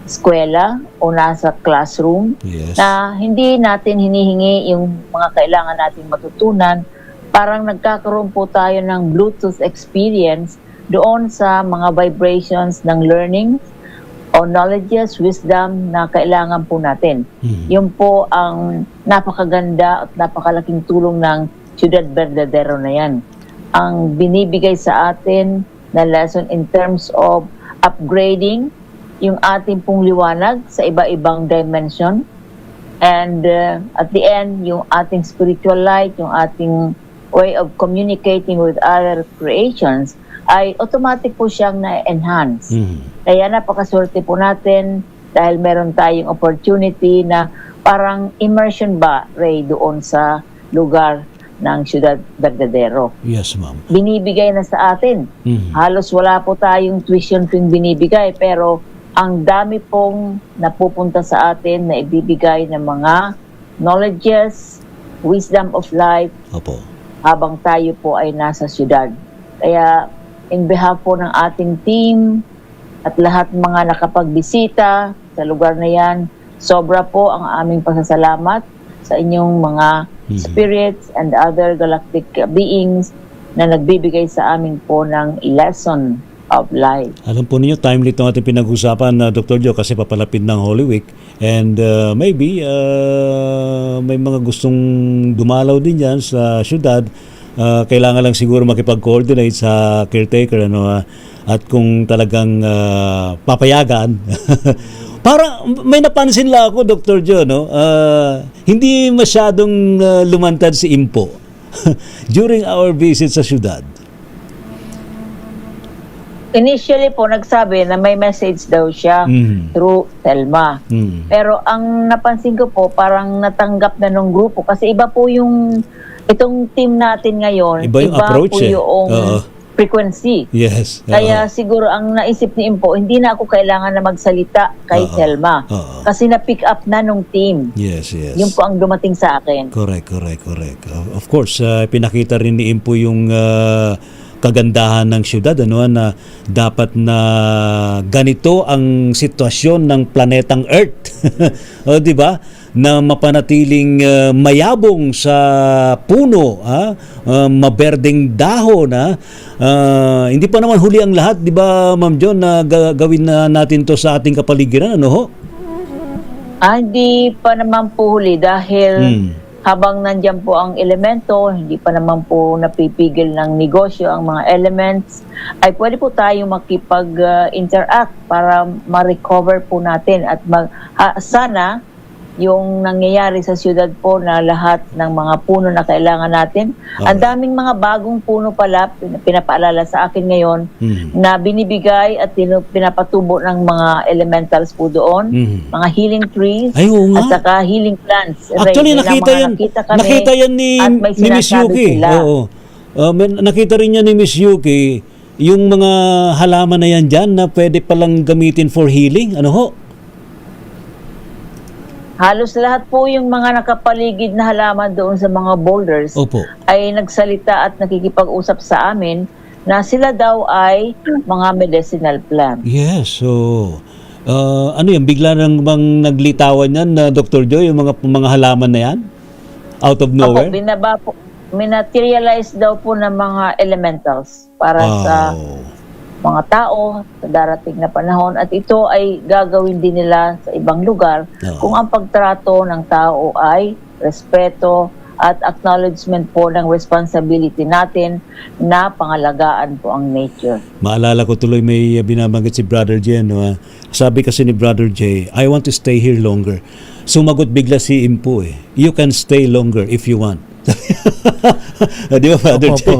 eskwela o nasa classroom, yes, na hindi natin hinihingi yung mga kailangan nating matutunan. Parang nagkakaroon po tayo ng Bluetooth experience doon sa mga vibrations ng learning o knowledges, wisdom na kailangan po natin. Yun po ang napakaganda at napakalaking tulong ng Ciudad Verdadero na yan. Ang binibigay sa atin na lesson in terms of upgrading yung ating pong liwanag sa iba-ibang dimension, and at the end, yung ating spiritual light, yung ating way of communicating with other creations, ay automatic po siyang na-enhance. Kaya napakaswerte po natin dahil meron tayong opportunity na parang immersion ba, Ray, doon sa lugar ng Ciudad Verdadero. Yes, ma'am. Binibigay na sa atin. Halos wala po tayong tuition tuwing binibigay, pero ang dami pong napupunta sa atin na ibibigay ng mga knowledges, wisdom of life, Opo, habang tayo po ay nasa syudad. Kaya in behalf po ng ating team at lahat mga nakapagbisita sa lugar na yan, sobra po ang aming pasasalamat sa inyong mga spirits and other galactic beings na nagbibigay sa amin po ng lesson of life. alam po ninyo, timely itong ating pinag-usapan, Dr. Jo, kasi papalapit ng Holy Week, and maybe may mga gustong dumalaw din yan sa syudad. Kailangan lang siguro makipag-coordinate sa caretaker, at kung talagang papayagan. Para may napansin lang ako, Dr. Jo, hindi masyadong lumantad si Impo during our visit sa syudad. Initially po, nagsabi na may message daw siya through Telma. Pero ang napansin ko po, parang natanggap na ng grupo. Kasi iba po yung itong team natin ngayon, Iba yung approach, po eh. yung Oo. frequency. Yes. Kaya siguro ang naisip ni Impo, hindi na ako kailangan na magsalita kay Selma. Kasi na-pick up na nung team. Yes, yes. Yun po ang dumating sa akin. Correct. Of course, pinakita rin ni Impo yung kagandahan ng syudad, na dapat na ganito ang sitwasyon ng planetang Earth. O, di ba? Na mapanatiling mayabong sa puno, maberdeng dahon, hindi pa naman huli ang lahat, di ba, Ma'am John, na gawin na natin to sa ating kapaligiran, ano ho? Hindi pa naman po huli dahil habang nandyan po ang elemento, hindi pa naman po napipigil ng negosyo ang mga elements, ay pwede po tayo makipag-interact para ma-recover po natin at sana yung nangyayari sa siyudad po na lahat ng mga puno na kailangan natin. Ang daming mga bagong puno pala pinapaalala sa akin ngayon na binibigay at pinapatubo ng mga elementals po doon. Mga healing trees at saka healing plants. Actually, nakita yan ni Miss Yuki. Oo. Nakita rin niya ni Miss Yuki yung mga halaman na yan dyan na pwede palang gamitin for healing. Ano ho? Halos lahat po yung mga nakapaligid na halaman doon sa mga boulders ay nagsalita at nakikipag-usap sa amin na sila daw ay mga medicinal plants. Yes, so ano yan, bigla nang bang naglitawan yan, Dr. Joy, yung mga halaman na yan? Out of nowhere? Binaba po, minaterialize daw po ng mga elementals para sa mga tao sa darating na panahon, at ito ay gagawin din nila sa ibang lugar kung ang pagtrato ng tao ay respeto at acknowledgement po ng responsibility natin na pangalagaan po ang nature. Maalala ko tuloy may binabanggit si Brother Jay, sabi kasi ni Brother Jay, I want to stay here longer. Sumagot bigla si Impo, you can stay longer if you want. Di ba, Father Jay?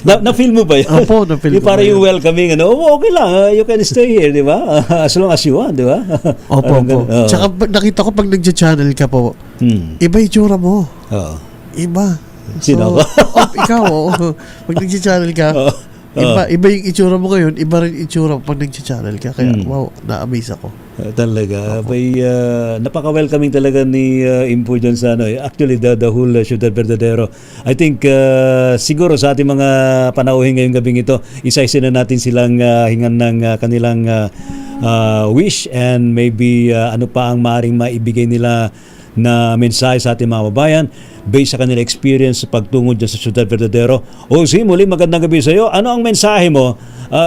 Na-feel mo ba yun? Opo, na-feel ko. Para yung welcoming, okay lang, you can stay here, di ba? As long as you want, di ba? Opo. Tsaka nakita ko pag nag-channel ka po, iba yung tsura mo. Iba. Sino ako? Ikaw, pag nag-channel ka, iba yung itsura mo ngayon, iba rin itsura pag nag-channel ka. Kaya, wow, na-amaze ako. Talaga. Napaka-welcoming talaga ni Impo dyan sa actually the whole Ciudad Verdadero. I think siguro sa ating mga panauhin ngayong gabing ito, isa-isa na natin silang hingan ng kanilang wish, and maybe ano pa ang maaaring maibigay nila na mensahe sa ating mga babayan based sa kanilang experience sa pagtungo dyan sa Ciudad Verdadero. Ozzy, muli magandang gabi sa iyo. Ano ang mensahe mo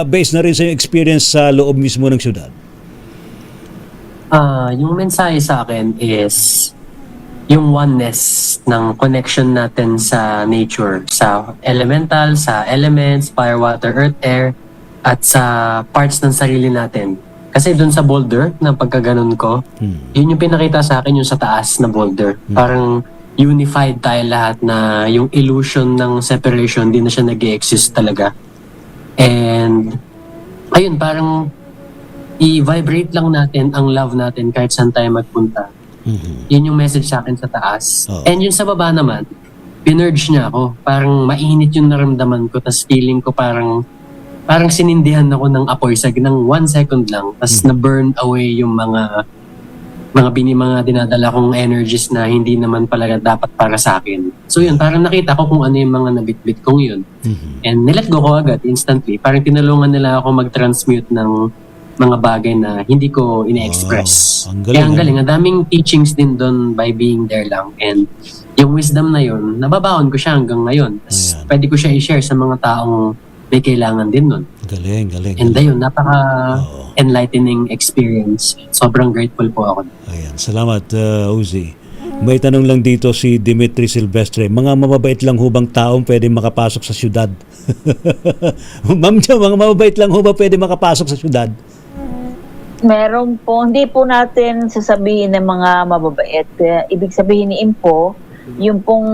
based na rin sa experience sa loob mismo ng syudad? Yung mensahe sa akin is yung oneness ng connection natin sa nature, sa elemental, sa elements, fire, water, earth, air, at sa parts ng sarili natin. Kasi dun sa boulder, na pagkaganon ko, yun yung pinakita sa akin, yung sa taas na boulder. Parang unified tayo lahat, na yung illusion ng separation, di na siya nag-exist talaga. And ayun, parang i-vibrate lang natin ang love natin kahit saan tayo magpunta. Yun yung message sa akin sa taas. And yung sa baba naman, pinurge niya ako. Parang mainit yung naramdaman ko, tas feeling ko parang sinindihan ako ng apoy sa ng 1 second lang, tas na-burn away yung mga dinadala kong energies na hindi naman pala dapat para sa akin. So yun, parang nakita ko kung ano yung mga nabitbit kong yun. And nilet go ko agad instantly. Parang tinulungan nila ako mag-transmute ng mga bagay na hindi ko ine-express. Kaya ang galing. Ang daming teachings din doon by being there lang. And yung wisdom na yun, nababaon ko siya hanggang ngayon. Tapos pwede ko siya i-share sa mga taong may kailangan din nun. Galing. And ayun, napaka-enlightening experience. Sobrang grateful po ako. Ayan, salamat, Uzi. May tanong lang dito si Dimitri Silvestre. Mga mababait lang hubang taong pwede makapasok sa syudad? Ma'am Jo, mga mababait lang hubang pwede makapasok sa syudad? Meron po, hindi po natin sasabihin ng mga mababait. Ibig sabihin ni Impo, yung pong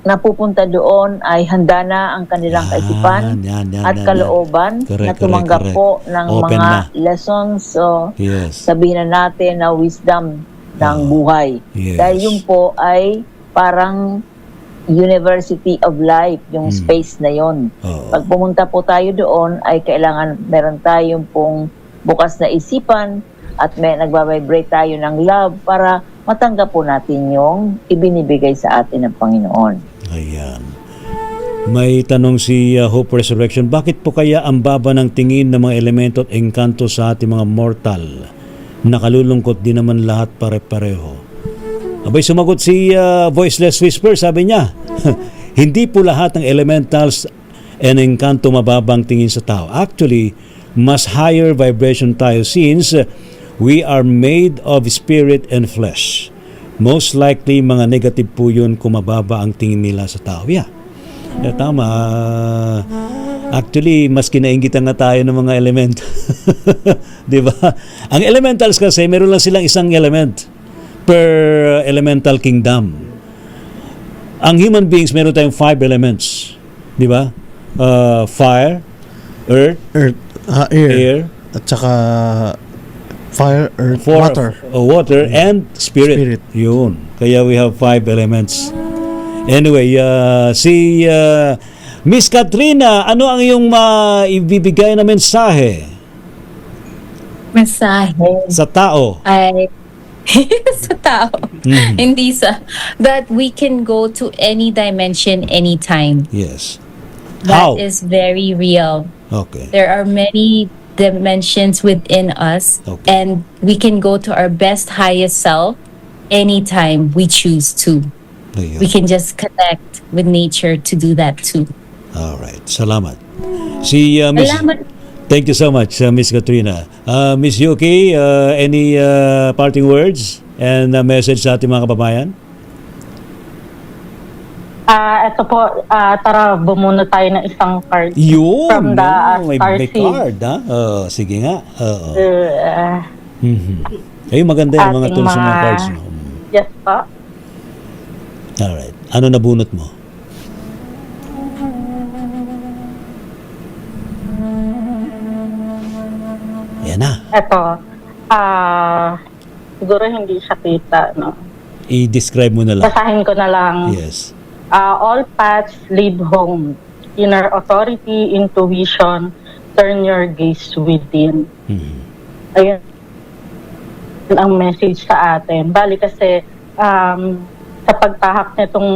napupunta doon ay handa na ang kanilang kaisipan at kalooban na tumanggap po ng mga lessons. So, sabihin na natin na wisdom ng buhay. Dahil yung po ay parang University of Life, yung space na yon. Pag pumunta po tayo doon, ay kailangan meron tayong pong bukas na isipan at may nagbabibrate tayo ng love para matanggap po natin yung ibinibigay sa atin ng Panginoon. Ayan. May tanong si Hope Resurrection, bakit po kaya ang baba ng tingin ng mga elemento at engkanto sa ating mga mortal? Nakalulungkot din naman lahat pare-pareho. Abay, sumagot si Voiceless Whisper, sabi niya, hindi po lahat ng elementals and engkanto mababang tingin sa tao. Actually, mas higher vibration tayo since we are made of spirit and flesh. Most likely, mga negative po yun kung mababa ang tingin nila sa tao. Yeah. Tama. Actually, mas kinaingitan nga tayo ng mga element. Diba? Ang elementals kasi, meron lang silang isang element per elemental kingdom. Ang human beings, meron tayong 5 elements. Diba? Fire, earth, air, at saka fire, earth, water. Water and spirit. Yun. Kaya we have 5 elements. Anyway, si Miss Katrina, ano ang iyong ibibigay na mensahe? Mensahe. Sa tao. Ay, sa tao. Hindi sa, that we can go to any dimension anytime. Yes. That is very real. Okay. There are many dimensions within us, and we can go to our best, highest self anytime we choose to. We can just connect with nature to do that too. All right. Salamat. Si Miss, Salamat. thank you so much, Miss Katrina. Miss Yuki, any parting words and message sa ating mga kababayan? Ito po, tara bumuna tayo ng isang card. Yun! From the may card, ha? Sige nga. Ay, maganda yung mga tools ng mga cards. No? Yes po. Alright. Ano nabunot mo? Yan na. Ito, siguro hindi siya kita, no? I-describe mo na lang. Basahin ko na lang. Yes. All paths lead home. Inner authority, intuition, turn your gaze within. Ayun ang message sa atin. Bali kasi sa pagtahak nitong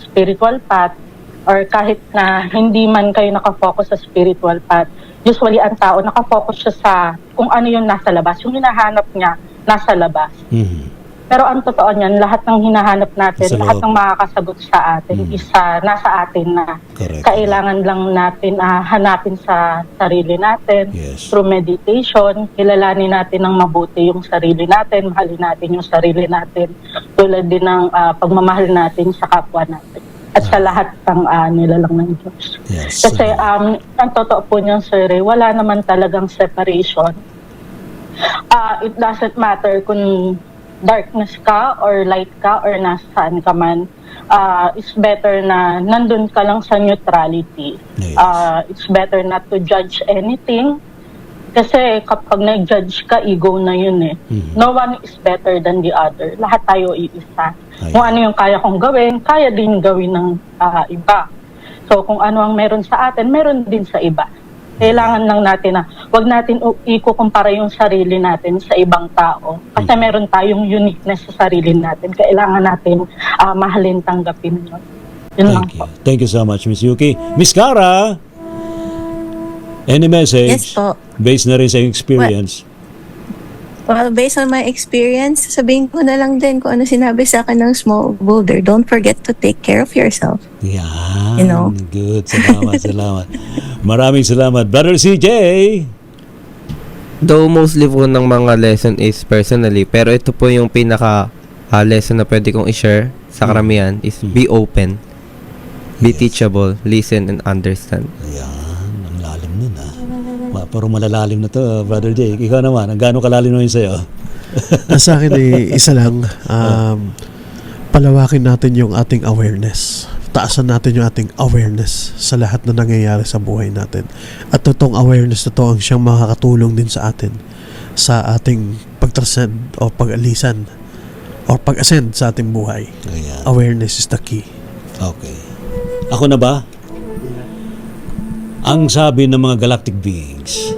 spiritual path, or kahit na hindi man kayo nakafocus sa spiritual path, usually ang tao nakafocus siya sa kung ano yung nasa labas. Yung hinahanap niya nasa labas. Pero ang totoo niyan, lahat ng hinahanap natin, lahat ng makakasagot sa atin, nasa atin na. Correct. Kailangan lang natin hanapin sa sarili natin. Through meditation, kilalanin natin ng mabuti yung sarili natin, mahalin natin yung sarili natin, tulad din ng pagmamahal natin sa kapwa natin. At sa lahat ng nilalang ng Diyos. Kasi ang totoo po niyan, Sir Ray, wala naman talagang separation. It doesn't matter kung darkness ka or light ka or nasaan ka man, it's better na nandun ka lang sa neutrality. It's better not to judge anything kasi kapag nag-judge ka, ego na yun eh. No one is better than the other. Lahat tayo iisa. Kung ano yung kaya kong gawin, kaya din gawin ng iba. So kung ano ang meron sa atin, meron din sa iba. Kailangan lang natin na wag natin ikukumpara yung sarili natin sa ibang tao. Kasi meron tayong uniqueness sa sarili natin. Kailangan natin mahalin, tanggapin yun. Yun lang po. Thank you so much, Miss Yuki. Miss Cara, any message? Yes po. Based na rin sa experience. Well, based on my experience, sabihin ko na lang din kung ano sinabi sa akin ng small boulder. Don't forget to take care of yourself. Yan. You know? Good. Salamat. Maraming salamat. Brother CJ! Though mostly po ng mga lesson is personally, pero ito po yung pinaka lesson na pwede kong i-share sa karamihan is be open, be teachable, listen and understand. Yan. Ang lalim nun parang malalalim na to, Brother Jake. Ikaw naman, ang gaano kalalim naman sa'yo? Sa akin isa lang, palawakin natin yung ating awareness. Taasan natin yung ating awareness sa lahat na nangyayari sa buhay natin. At totoong awareness na to ang siyang makakatulong din sa atin sa ating pag-transcend o pag-alisan o pag-ascend sa ating buhay. Awareness is the key. Okay. Ako na ba? Ang sabi ng mga galactic beings,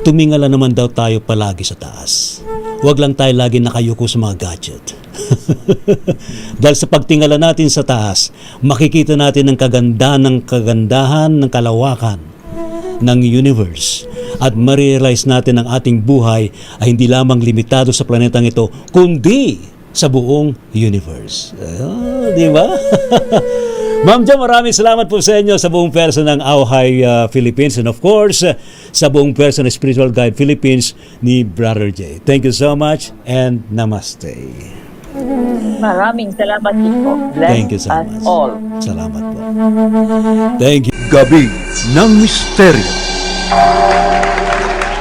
tumingala naman daw tayo palagi sa taas. Huwag lang tayo lagi nakayuko sa mga gadget. Dahil sa pagtingala natin sa taas, makikita natin ang kagandahan ng kalawakan ng universe at ma-realize natin ang ating buhay ay hindi lamang limitado sa planetang ito, kundi sa buong universe. Di ba? Ma'am Jo, maraming salamat po sa inyo sa buong person ng Auhay Philippines and of course, sa buong person ng Spiritual Guide Philippines ni Brother J. Thank you so much and namaste. Maraming salamat po. Bless Thank you so us much. all. Salamat po. Thank you. Gabi ng Misteryo.